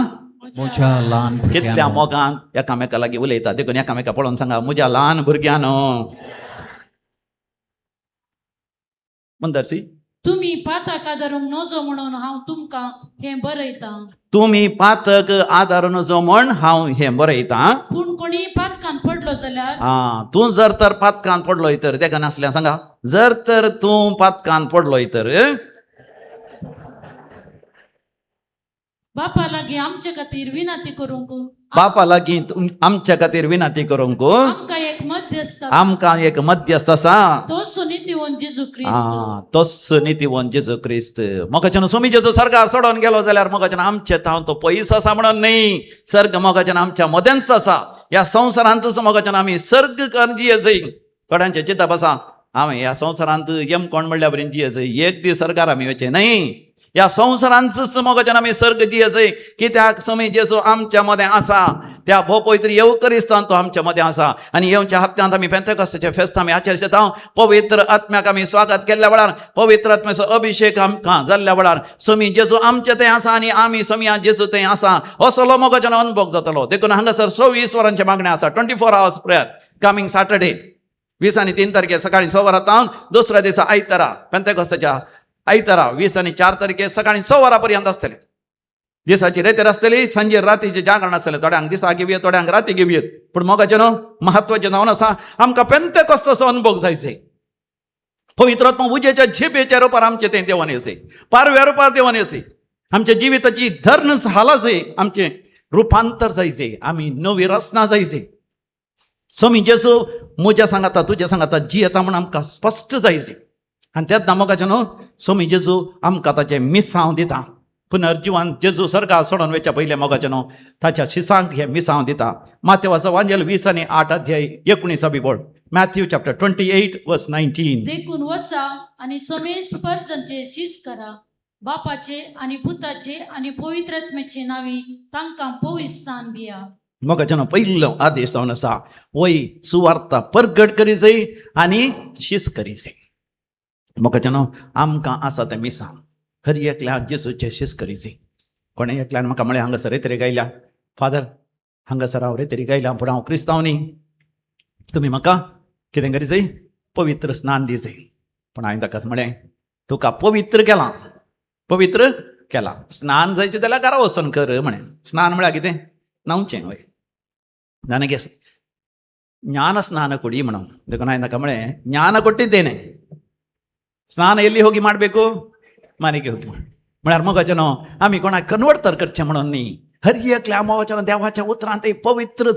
म्हज्या ल्हान कितल्या भुरग्यानो. मोगान एकामेका लागीं उलयता. देखून एकामेका पळोवन सांगा, म्हज्या ल्हान भुरग्यानो. म्हणटरशी तुम्ही पाताक आदारूंक नजो म्हणून हांव तुमकां हें बरयता. तुमी पातक आदारून जो म्हण हांव हें बरयतां. पूण कोणी पातकांत पडलो जाल्यार तूं जर तर पातकांत पडलोय तर, तेका नासल्यार सांगा, जर तर तूं पातकांत पडलोय तर बापा लागीं आमचे खातीर विनंती करूंक बापा लागीं आमच्या खातीर विनंती करूंक आमकां एक मध्यस्थ आसा. आमकां एक मध्यस्थ आसा, तोच नितीवन जेजू ख्रिस्त. तोच नितीवन जेजू ख्रिस्त. मोगाच्यान स्वामी जेजू सरकार सोडून गेलो जाल्यार मोगाच्यान आमचे तावन तो पयस आसा म्हणून न्ही, सर्ग मोगाच्यान आमच्या मदेंच आसा. ह्या संवसारांतच मोगाच्यान आमी सर्ग करून जियेचय. थोड्यांचे चिंतप आसा, हांवें ह्या संवसारांत येम कोण म्हणल्या बरें जियेचय, एक दीस सरकार आमी वचचे न्ही. ह्या संवसारांतच मोगाच्यान आमी सर्ग जियेचय, कित्याक स्वामी जेजू आमच्या मदें आसा. त्या पवित्र येवकरिस्तान तो आमच्या मदें आसा. आनी येवच्या हप्त्यांत आमी पेंतेकोस्ताचे फेस्त आमी आचरता. पवित्र आत्म्याक आमी स्वागत केल्ल्या वेळार, पवित्र आत्म्याचो अभिशेक आमकां जाल्ल्या वेळार स्वामी जेजू आमचे थंय आसा आनी आमी स्वामी जेजू थंय आसा असलो मोगाच्यान अनुभव जातलो. देखून हांगासर 26 वरांचे मागणें आसा. 24 hours prayer कमिंग सॅटर्डे 20 आनी 3 तारखेर सकाळीं 6 वरां, दुसऱ्या दिसा आयतारा पेंतेकोस्ताच्या आयतारा 20 आनी 4 तारखेर सकाळीं 6 वरां पर्यंत आसतले. दिसाची रेतेर आसतली, सांजे रातीचें जागरण आसतलें. थोड्यांक दिसा घेवयेत, थोड्यांक राती घेवयेत. पूण मोगाचें न्हू, म्हत्वाचें जावन आसा, आमकां पेंतेकोस्ताचो अनुभव जायचे. पवित्र आत्मा उजेच्या झेपेच्या रुपार आमचे थंय देवान येसे, पारव्या रुपार देवान येसे. आमच्या जिविताची धर्न हालाचे, आमचे रुपांतर जायचे, आमी नवी रचना जायचे. स्वामी जेजू म्हज्या सांगाता, तुज्या सांगाता जी येता म्हण आमकां स्पश्ट जायचे. आनी तेच नामोकाचे न्हू सोमी जेजू आमकां ताचें मिसांव दिता. पुनर्जिवन जेजू सर्गा सोडून वयच्या पयले मोगाचे न्हू ताच्या शिसांक हे मिसांव दिता. माथेवाचो वांजेल 20:8 बोल. Matthew chapter 28:19. देखून वसा आणि समेश परजनचे शीश करा. बापाचे आणि पुताचे आणि पवित्रात्म्याचे नावी तांकां पवित्र स्नान दिया. मोगाचे न्हू पयलो आदेश जावन आसा वय सुवार्ता परगट करीचय आनी शीस करीचय. मोगाचे न्हू आमकां आसा तें मिसांव हर एकल्यान जेजूचे शीस करीचय. कोणें एकल्यान म्हाका म्हळें हांगासर रे तरी गायल्या फादर हांगासर हांव रे तरी गायल्या पूण हांव क्रिस्तांव न्ही, तुमी म्हाका कितें करीचय पवित्र स्नान दिचय. पूण हांवें ताका म्हळें तुका पवित्र केलां स्नान जायचें जाल्यार घरा वचून कर म्हणें. स्नान म्हळ्यार कितें न्हांवचें वय ನನಗೆ ಜ್ಞಾನ ಸ್ನಾನ ಕೊಡಿ ಮೇಡಮ್. देखून हांवें ताका म्हळें ಜ್ಞಾನ ಕೊಟ್ಟಿದ್ದೇನೆ, स्नान ಎಲ್ಲಿ ಹೋಗಿ ಮಾಡಬೇಕು ಮನೆಗೆ ಹೋಗಿ म्हळ्यार मोगाचे न्हू आमी कोणाक कन्वर्ट तर करचें म्हणून न्ही, हर एकल्या मोगाच्या देवाच्या उतरांत पवित्र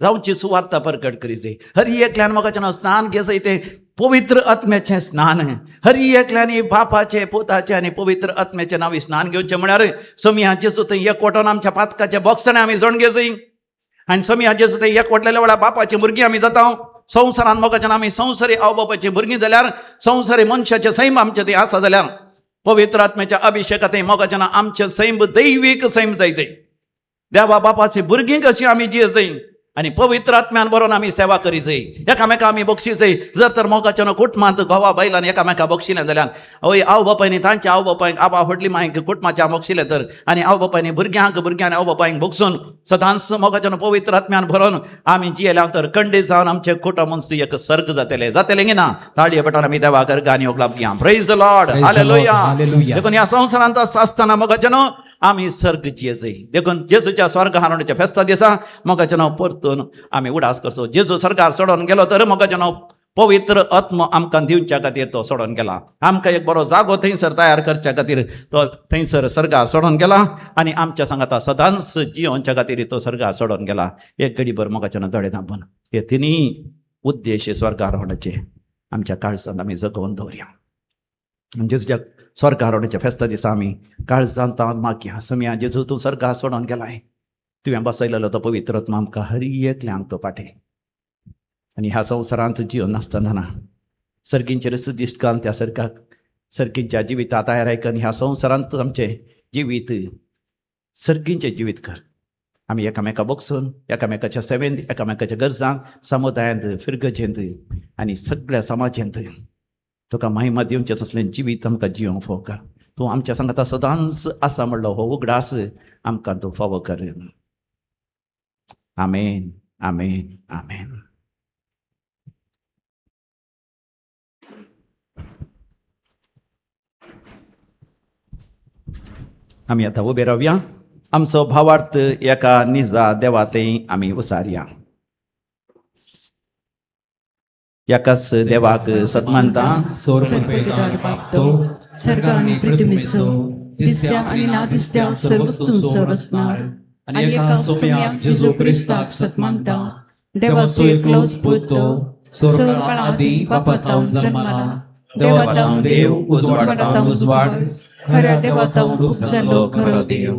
जावची सुवार्ता परगट करीचय. हर एकल्यान मोगाचे न्हू स्नान घेचय तें पवित्र आत्म्याचें स्नान. हर एकल्यानी बापाचे पुताचे आनी पवित्र आत्म्याचे नांवी स्नान घेवचें म्हळ्यार सोमी जेजू थंय एकवटून आमच्या पातकाच्या बॉक्सांनी आमी जोड घेचय. आनी सोमी जेजू थंय एकवटलेल्या वेळार बापाची भुरगीं आमी जाता. संवसारान मोगाच्यान आमी संवसारी आवय बापाची भुरगीं जाल्यार संवसारी मनशाचे सैम आमचे थंय आसा जाल्यार पवित्र आत्म्याच्या अभिशेकांत मोगाच्यान आमचे सैम दैवीक सैम जायचय. देवा बापाची भुरगीं कशी आमी जियेचय आनी पवित्र आत्म्यान बरोवन आमी सेवा करीचय. एकामेका आमी बक्षिचय. जर तर मोगाच्यान कुटुंबांत घोवा बायलान एकामेका बक्षिलें जाल्यार हय आवय बापायनी तांच्या आवय बापायक आबा व्हडली मांयक कुटुंबाच्या बक्षिलें तर आनी आवय बापायनी भुरग्यांक आनी आवय बापायक बक्षून सदांच मोगाच्यान पवित्र आत्म्यान भरोवन आमी जियेल्या तर खंडीत जावन आमचे कुटुंब एक सर्ग जातलें गी ना. ताळये पटोवन आमी देवाक गाणी ओगलाप घेया. Praise the Lord, hallelujah. देखून ह्या संवसारांत आसतना मोगाच्यान आमी सर्ग जियेचय. देखून जेजूच्या स्वर्ग हारोवण्याच्या फेस्ता दिसा मोगाचें नांव परतून आमी उडास करचो. जेजू सरकार सोडून गेलो तर मोगाचें नांव पवित्र आत्म आमकां दिवच्या खातीर तो सोडून गेला. आमकां एक बरो जागो थंयसर तयार करच्या खातीर तो थंयसर सर्गार सोडून गेला आनी आमच्या सांगाता सदांच जियोवच्या खातीर तो सर्गार सोडून गेला. एक घडीभर मोगाचें नांव दोळे धांपून हे तिनी उद्देश स्वर्गार होण्याचे आमच्या काळजांत आमी जगोवन दवरया. जेजूच्या स्वर्गार हारोवण्याच्या फेस्ता दिसा आमी काळजांत मागया समिया जेजू तूं सर्गार सोडून गेलाय, तुवें बसयलेलो तो पवित्र आत्मा आमकां हर एकल्यांक तो पाठय. आनी ह्या संवसारांत जिवन नासतना सर्गींचेर दिश्ट घालून त्या सर्गींच्या जिवितांत तयार आयकन ह्या संवसारांत आमचें जिवीत सर्गींचें जिवीत कर. आमी एकामेका बगसून एकामेकाच्या सेवेंत एकामेकाच्या गरजांक समुदायांत फिरगजेंत आनी सगळ्या समाजांत तुका महिमा दिवचें तसलें जिवीत आमकां जियोंक फावो कर. तूं आमच्या सांगाता सदांच आसा म्हणलो हो उगडास आमकां तूं फावो कर. आमेन, आमेन, आमेन. आमी आतां उबे रावया. आमचो भावार्थ एका निजा देवातें आमी उसारया. एकाच देवाक सतमानता सर्वपितार बापतो सर्ग आणि पृथ्वीचो दिसत्या आणि नादिसत्या सर्व वस्तूंचो रचणार आणि एका सोम्या जेजू क्रिस्ताक सतमानता देवाचो एकलोच पुतो सर्वकाळ आदी बापातावन जन्माला देवातावन देव उजवाडातावन उजवाड खऱ्या देवातावन रूप जालो खरो देव.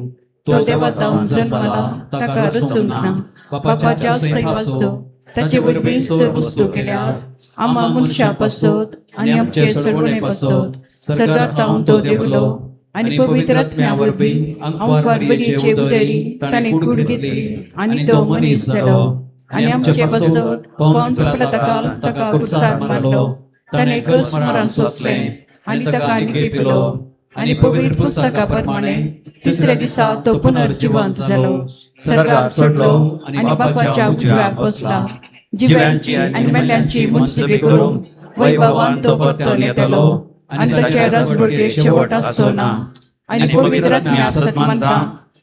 तो देवातावन जन्माला ताका रचूंक ना बापाच्या सैपाचो ताचे वरवीं सर्व वस्तू केल्यात. आम्हा मनशां पासत आनी आमचे सर्वणे पासत सर्गातावन तो देवलो आनी पवित्र आत्म्या वरवीं आमकां बरीचे उदरी ताणें कूड घेतली आनी तो मनीस जालो आनी आमचे पासत पोंच पिलाताकाल ताका क्रुसार मारलो. ताणें कसमरान सोंसलें आनी ताका निके पिलो आनी पवित्र पुस्तका प्रमाणे तिसऱ्या दिसा तो पुनर्जिवंत जालो, सर्गार चडलो आनी बापाच्या उजव्याक बसला. जिव्यांची आनी मेल्यांची मुनसिबी करून वैभवान तो परतून येतलो आनी ताचे राजवटीक शेवट आसचो ना. आनी पवित्र आत्म्या सतमानता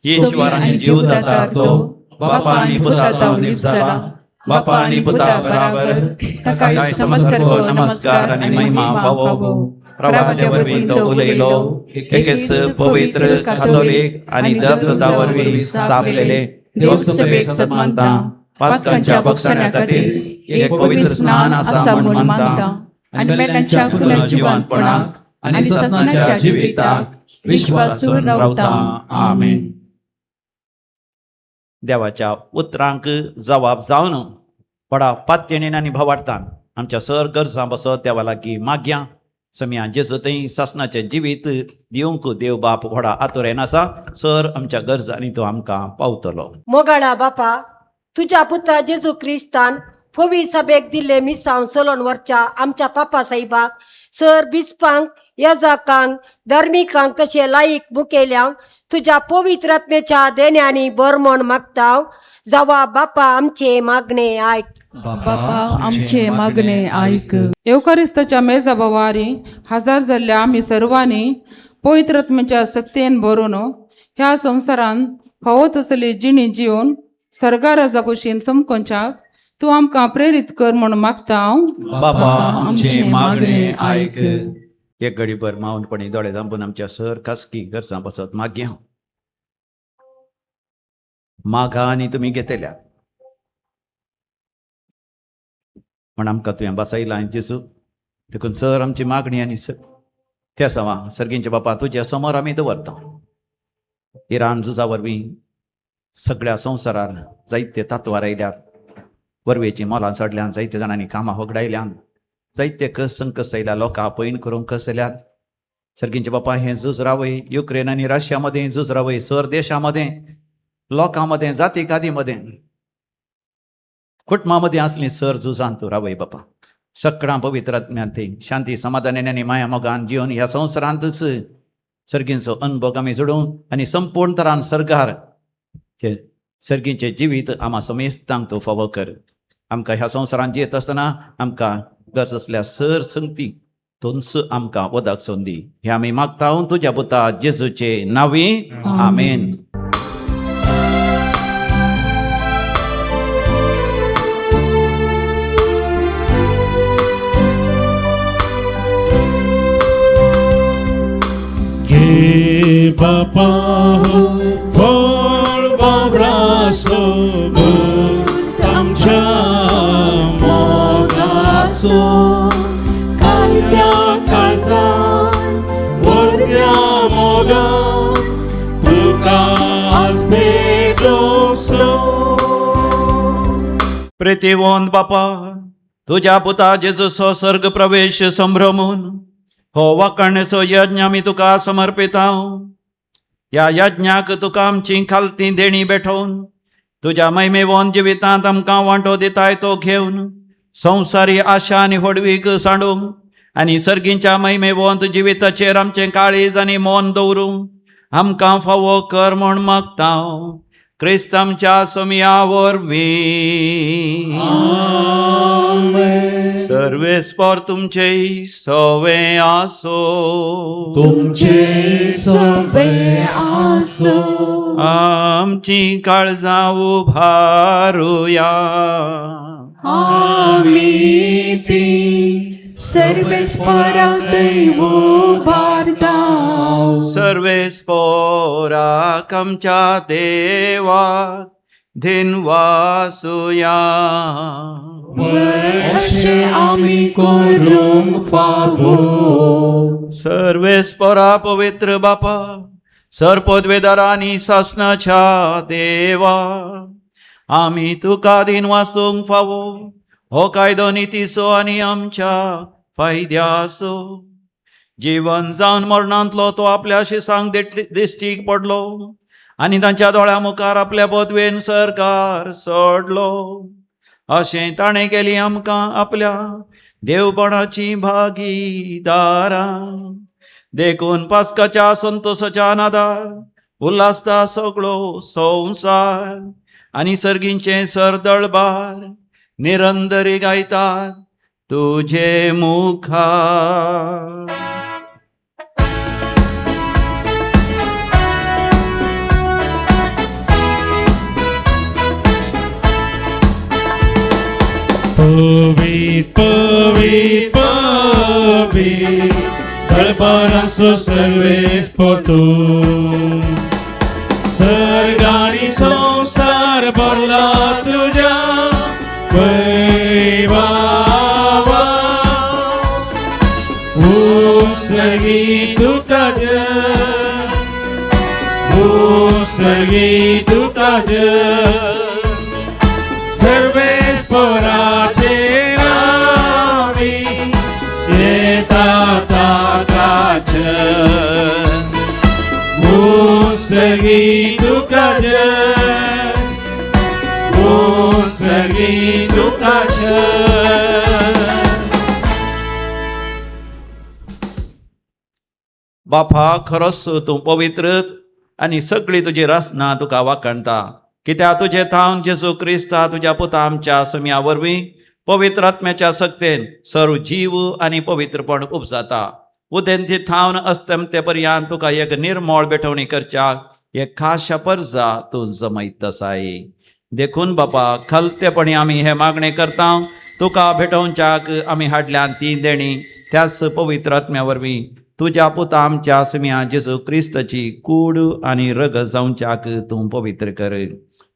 ईश्वर आनी जीवदाता तो बापा आनी पुता तावन नीज जाला. बापा आनी पुता बराबर ताका नमस्कार आनी महिमा फावो. प्रभाते वरवीं तो उलयलो एकेच पवित्र कातोलीक आनी धर्मता वरवीं स्थापलेले देवसभेक सतमानता. पातकांच्या बक्षाण्या खातीर एक पवित्र स्नान आसा म्हूण मानता. आणि मेल्यांच्या पुनर्जीवनपणाक आणि ससनाच्या जिविताक विश्वासून रावता. आमेन. देवाच्या उतरांक जबाब जावन पडा पात्यणेन आनी भवाडतान आमच्या सर गरजा बसत देवा लागीं मागया. समिया जेजू थंय सासनाचें जिवीत दिवंक देव बाप व्हडा आतुरेन आसा. सर आमच्या गरजांनी तो आमकां पावतलो. मोगाळा बापा, तुझ्या पुता जेजू क्रिस्तान फोवी सभेक दिल्ले मिसांव सोलोन वरच्या आमच्या पापा साहेबाक सर बिस्पांक याजकांक धर्मिकांक तशे लायक मुखेल्यांक तुझ्या पवित्र आत्मेच्या देण्यानी बरमोण मागता. जावा बापा आमचे मागणे आयक. बापा आमचे मागणे आयक. एवकारिस्ताच्या मेजा बोवारी हजार जाल्ल्या आमी सर्वांनी पवित्र आत्म्याच्या सक्तीन भरून ह्या संवसारान फावत असली जिणी जिवन सर्गा राजा कुशीन समकोवच्याक तूं आमकां प्रेरीत कर म्हूण मागता. बाबा आमचे मागणे आयक. एक घडीभर मावनपणी दोळे धांपून आमच्या सर खासगी गरजा बसत मागया. मागा आनी तुमी घेतल्या म्हण आमकां तुवें बसयलां जेजू. देखून सर आमची मागणी आनी त्या सवा सर्गींचे बापा तुज्या समोर आमी दवरता. इराण झुजा वरवीं सगळ्या संवसारार जायते तातवार आयल्यात. वरवेची मोलां चडल्यान जायते जाणांनी कामां होगडायल्यान जायते कस संकस आयल्या. लोकां पयन करूंक कस जाल्यात. सर्गींचे बापा हें झूज रावय युक्रेन आनी रशियामध्ये झूज रावय. सर देशामध्ये लोकांमध्ये जाती गादीमध्ये कुटुंबामध्ये असली सर झुजान तूं रावय बापा. सगळ्यां पवित्र आत्म्यांत शांती समाधानान आनी माया मोगान जिवन ह्या संवसारांतच सर्गींचो अनुभव आमी जोडूं आनी संपूर्ण तरान सरकार सर्गींचे जिवीत आम्हा समेस्तांक तूं फावो कर. आमकां ह्या संवसारांत जियेत आसतना आमकां गरज असल्या सर संगती तोंच आमकां वदक सोंदी. हे आमी मागता तुज्या पुता जेजूचे नांवी. आमेन. Que Papa for abraço amcia mogaso kalbia kazan odria moga tuka asbedoso. प्रितीवंत बापा, तुझ्या पुता जेजूचो सर्ग प्रवेश संभ्रमून हो वाकणेचो यज्ञ आमी तुका समर्पिता. ह्या यज्ञाक तुका आमची खालती देणी भेटोवन तुज्या महिमेवंत जिवितांत आमकां वांटो दिताय तो घेवन संवसारी आशा आनी होडवीक सांडूंक आनी सर्गींच्या महिमेवंत जिविताचेर आमचें काळीज आनी मोन दवरूंक आमकां फावो कर म्हूण मागता. क्रिस्त आमच्या समिया वरवीं. सर्वेस्पर तुमचे सवे आसो. तुमचे सवे आसो. आमची काळजां उभारुया. आमी ती सर्वेस्पराक दैव भारताव. सर्वेस्पराक आमच्या देवाक धिनवासुया. अशें आमी करूंक फावो. सर्वेस्परा पवित्र बापा, सरपदवेदारांनी सासनाच्या देवा, आमी तुका दिन वासूंक फावो. हो कायदो नितीचो आनी आमच्या फायद्याचो. जीवन जावन मरणांतलो तो आपल्या शिसांक दिश्टीक पडलो आनी तांच्या दोळ्या मुखार आपल्या पदवेन सरकार सोडलो. अशें ताणें केली आमकां आपल्या देवपणाची भागीदारां. देखून पास्काच्या संतोशाच्या नादार उल्हासता सगळो संवसार आनी सर्गींचे सरदळबार निरंतरी गायतात तुझे मुखार. Pavit, pavit, pavit, preparați-o Sarves पोतू. सर्गानी संसार भरला तुझ्या वैभवा. वरवी तुकाच सर्वेश्वराचे नावी येता ताकाच मुसर्गी तुकाच मुसर्गी तुकाच बापा खरोच तूं पवित्र आनी सगळी तुजी रचना तुका वाखणटा कित्याक तुजे थावन जेजू क्रिस्ता तुज्या पुता आमच्या समिया वरवीं पवित्र आत्म्याच्या सक्तेन सर्व जीव आनी पवित्रपण उपजाता उदेंती थावन अस्तमते पर्यंत तुका एक निर्मळ बेठवणी करच्याक एक खाशा पर्जा तूं जमयत आसाय देखून बापा खलतेपणी आमी हे मागणे करता तुका भेटोवच्याक आमी हाडल्यान ती देणी त्याच पवित्र आत्म्या वरवीं तुज्या पुता आमच्या समिया जेजू क्रिस्ताची कूड आनी रग जावच्याक तूं पवित्र कर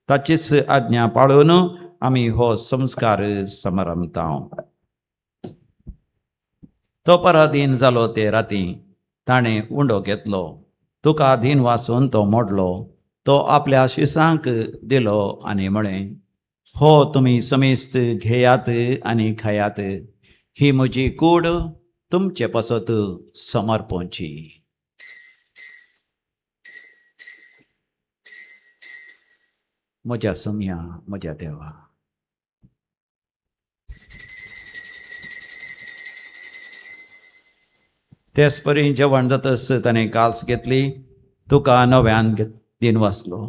ताचीच आज्ञा पाळून आमी हो संस्कार समरमता तो पराधीन जालो ते राती ताणें उंडो घेतलो तुका अधीन वाचून तो मोडलो तो आपल्या शिसांक दिलो आनी म्हळें हो तुमी समेस्त घेयात आनी खायात ही म्हजी कूड तुमचे पसत समर्पोवची म्हज्या समिया म्हज्या देवा तेच परी जेवण जातस ताणें काल्स घेतली तुका नव्यान दिन वाचलो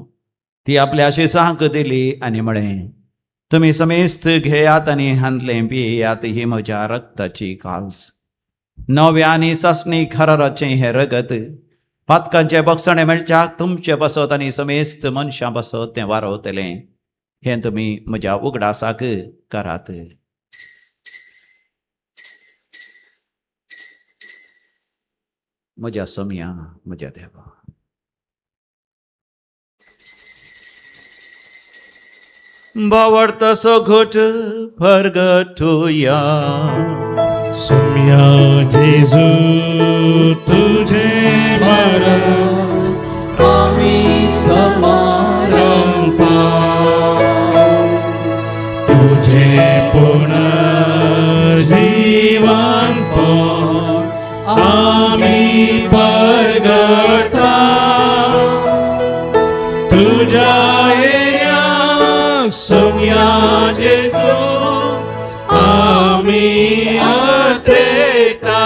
ती आपल्या शिसांक दिली आनी म्हळें तुमी समेस्त घेयात आनी हांतलें पियेयात ही म्हज्या रक्ताची काल्स नव्या आनी सासणी खराराचें हें रगत पातकांचे बक्षणे मेळच्याक तुमचे बसत आनी समेस्त मनशां बसत तें वारवतलें हें तुमी म्हज्या उगडासाक करात म्हज्या समिया म्हज्या देवा भावार्थसो घोट फरगटुया सौम्या जेजू तुझे मरण आम्ही समारंभा तुझे पुनर्जीवन आम्ही परगटा तुझ्या येण्याक सौम्या जेजू आम्ही अत्रेता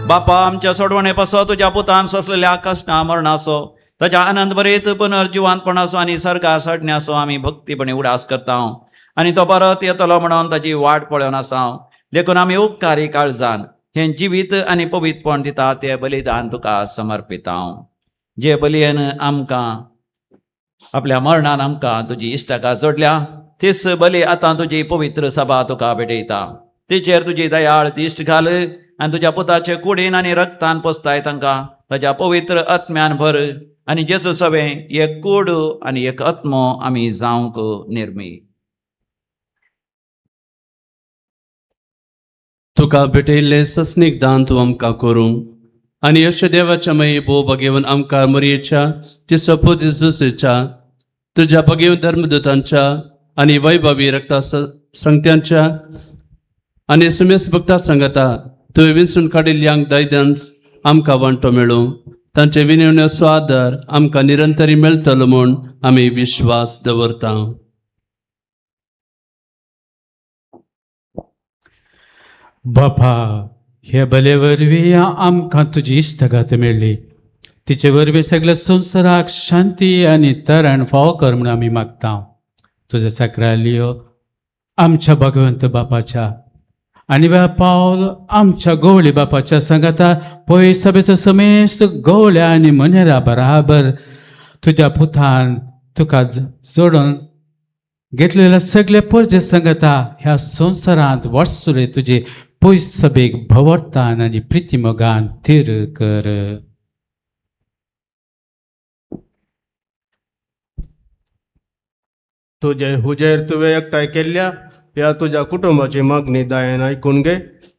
बापा आमच्या सोडवणे पासो तुज्या पुतान सोसलेल्या कश्टां मरणाचो ताच्या आनंद भरीत पुनर्जिवांतपणाचो आनी सरकार सडण्याचो आमी भक्तीपणी उडास करता आनी तो परत येतलो म्हणून ताची वाट पळोवन आसा देखून आमी उपकारी काळजान हें जिवीत आनी पवित्रपण दिता तें बलिदान तुका समर्पिता जे बलयेन आमकां आपल्या मरणान आमकां तुजी इश्टाका जोडल्या तीच बली आतां तुजी पवित्र सभा तुका भेटयता तिचेर तुजी दयाळ दिश्ट घाल आनी तुज्या पुताचे कुडीन आनी रक्तान पोसताय तांकां ताज्या पवित्र आत्म्यान भर आनी जेजू सवे एक कूड आनी एक आत्मो आमी जावंक निर्मी तुका भेटयल्ले सस्नीक दान तूं आमकां करूं आनी अशे देवाच्या मये भोव बगेवन आमकां मरयेच्या ती सपोज जेजूच्या तुज्या बगेवन धर्मदूतांच्या आनी वैभवी रक्ता संगत्यांच्या आनी सुमेस भक्ता सांगता तुवें विंचून काडिल्ल्यांक दायद्यांच आमकां वांटो मेळूं तांचे विनवण्याचो आदार आमकां निरंतरी मेळटलो म्हूण आमी विश्वास दवरता बापा हे बले वरवीं आमकां तुजी इश्टगात मेळ्ळी तिचे वरवीं सगळ्या संवसाराक शांती आनी तरण फावो कर म्हूण आमी मागता तुज्या साकरालियो आमच्या भगवंत बापाच्या आनी पावल आमच्या गवळी बापाच्या सांगाता पळय सभेचो समेस्त गवळ्या आनी मनेरा बराबर तुज्या पुतान तुका जोडून घेतलेल्या सगळे परजे सांगता ह्या संवसारांत वर्सुरे तुजे पयस सभेक भवरतान आनी प्रितीमोगान थीर कर तुझे हुजेर तुवें एकठांय केल्ल्या ह्या तुज्या कुटुंबाची मागणी दयेन आयकून घे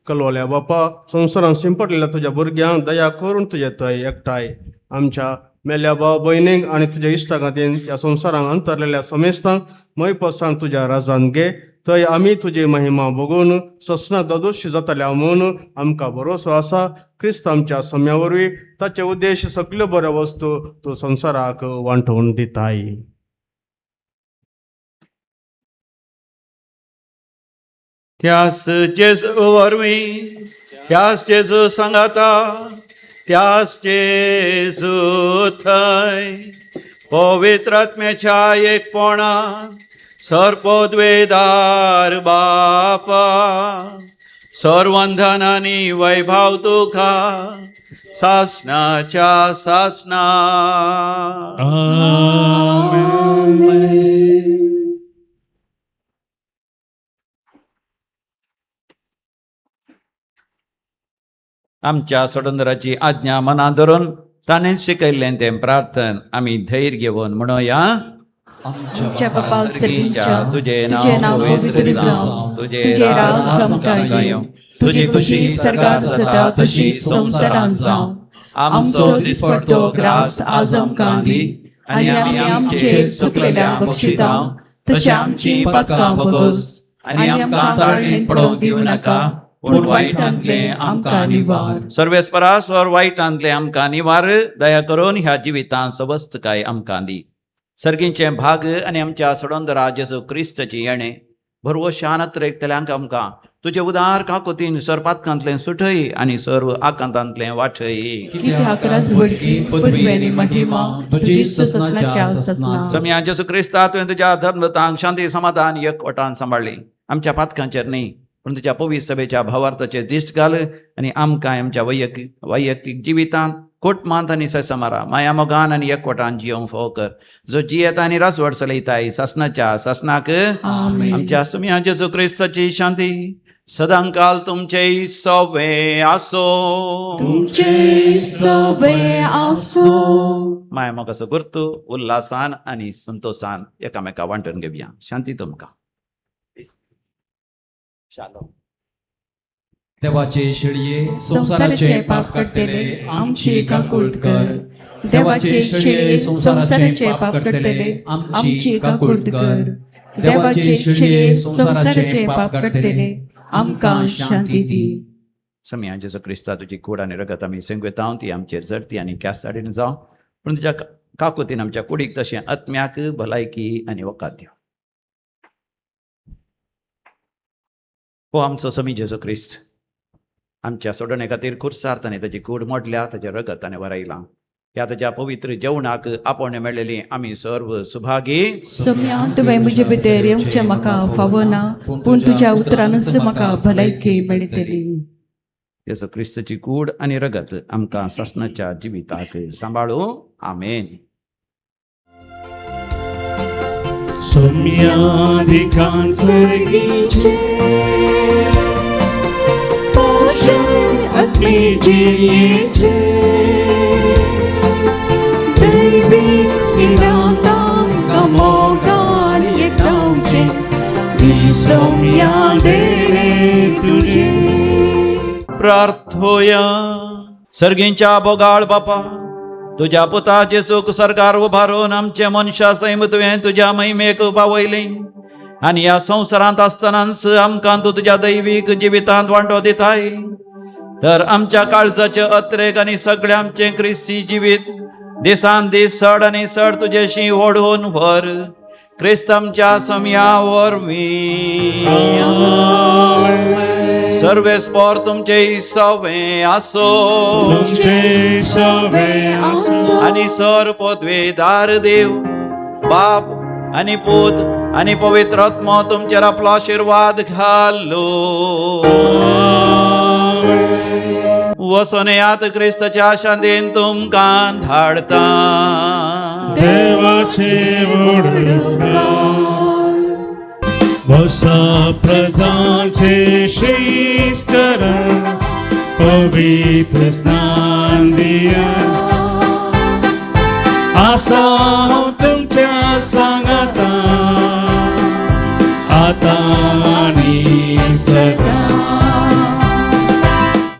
कलवल्या बापा संवसारांत शिंपटलेल्या तुज्या भुरग्यांक दया करून तुजे थंय एकठांय आमच्या मेल्या भाव भयणींक आनी तुज्या इश्टागातीन ह्या संवसारांत अंतरलेल्या समेस्तांक मैपसांग तुज्या राजान घे. थंय आमी तुजी महिमा बघून ससना दोदोशी जातल्या म्हूण आमकां भरोसो आसा. क्रिस्त आमच्या सम्या वरवीं ताचे उद्देश सगल्यो बऱ्यो वस्तू तूं संवसाराक वांटून दिताय. त्यास जेजू वरवीं त्यास जेजू सांगाता त्यास जेजू थंय पवित्र आत्म्याच्या एकपणान सरपदवेदार बापा सर्वंधन आनी वैभव तुका सासनाच्या सासना. आमच्या सोडंदराची आज्ञा मनात धरून ताणें शिकयल्लें तें प्रार्थन आमी धैर्य घेवन म्हणूया. आमच्या बापा सर्गीच्या तुझे तुझे नाव पवित्र जावं, तुझे राज समकाय येवं, तुझी खुशी सर्गात जाता तशी संवसारांत जावं. आमचो दिसपट्टो ग्रास आज आमकां दी आनी आमी आमचेर चुकलेल्या बक्षितांव तशी आमची पातकां बगोस आनी आमकां ताळणेंत पडोवंक दिवं नाका पूण वायटांतले आमकां निवार. सर्वेस्परा स्वर वायटांतले आमकां निवार. दया करून ह्या जिवितांत सवस्तकाय आमकां दी. सर्गीचे भाग आनी आमच्या सोडोंदरा जेजू क्रिस्ताची येणे भरवो शानत्र एकतल्यांक आमकां तुजे उदार काकुतीन सरपातकांतलें सुटय आनी सर्व आकांतांतलें वाटय. कित्याक राजवडकी पदवी आनी महिमा तुजी ससनाच्या ससना. सम्या जेजू क्रिस्ता तुवें तुज्या धर्मतांक शांती समाधान एकवटान सांबाळ्ळी. आमच्या पातकांचेर न्ही पूण तुज्या पवित्र सभेच्या भावार्थाचेर दिश्ट घाल आनी आमकां आमच्या वैयक्तीक जिवितांत कोटमांत आनी सैसमारा माया मोगान आनी एकवटान जियोंक फोव कर. जो जियेता आनी रासवड चलयताय सासनाच्या सासनाक. आमच्या सम्या जेजू क्रिस्ताची शांती सदांकाल तुमचे सोबे आसो. माया मोगाचो गुर्तू उल्हासान आनी संतोषान एकामेका वांटून घेवया. शांती तुमकां. शालो. देवाचे शिळये संसाराचे पाप काडटले आमची काकूळट कर. देवाचे शिळये संसाराचे पाप काडटले आमची काकूळट कर. देवाचे शिळये संसाराचे पाप काडटले आमकां शांती दी. सम्या जेजू क्रिस्ता तुजी कूड आनी रगत आमी सेंगवेतांव ती आमचेर जरती आनी क्यासाडीन जावं पूण तुज्या काकुतीन आमच्या कुडीक तशें आत्म्याक भलायकी आनी वकात दिवं. हो आमचो समी जेजू क्रिस्त आमच्या सोडणे खातीर खुर्सार ताणें ताची कूड मोडल्या ताचें रगत ताणें वरायलां. ह्या ताच्या पवित्र जेवणाक आपोवणें मेळ्ळेली आमी सर्व सुभागी. सम्या तुवें म्हजे भितर येवचें म्हाका फावना पूण तुज्या उतरानच म्हाका भलायकी मेळटली. जेजू क्रिस्ताची कूड आनी रगत आमकां ससनाच्या जिविताक सांबाळूं. आमेन. सोम्याधिकान सर्गीचे पोषण आत्मेचे दैविक इरादांका मोगान येतावचे मी सोम्या देणे तुजे. प्रार्थोया. सर्गींच्या बोगाळ बापा तुज्या पुता जेजूक सरकार उबारून आमचे मनशा सैम तुवें तुज्या महिमेक पावयलें आनी ह्या संवसारांत आसतनाच आमकां तूं तुज्या दैवीक जिवितांत वांटो दिताय. तर आमच्या काळजाचे अत्रेक आनी सगळें आमचें क्रिस्ती जिवीत दिसान दीस चड आनी चड तुजेशी ओडून व्हर. क्रिस्त आमच्या सम्या वरवीं. सर्वेस्पर तुमचे सवे आसो आनी सर पदवेदार देव बाप आनी पूत आनी पवित्र आत्मा तुमचेर आपलो आशीर्वाद घालो. वचून येयात क्रिस्ताच्या शांतीन तुमकां धाडटा. वसा प्रजाचे श्रीस्करण पवित्र स्नान दिया आसा तुमच्या सांगाता आता आणि सदा.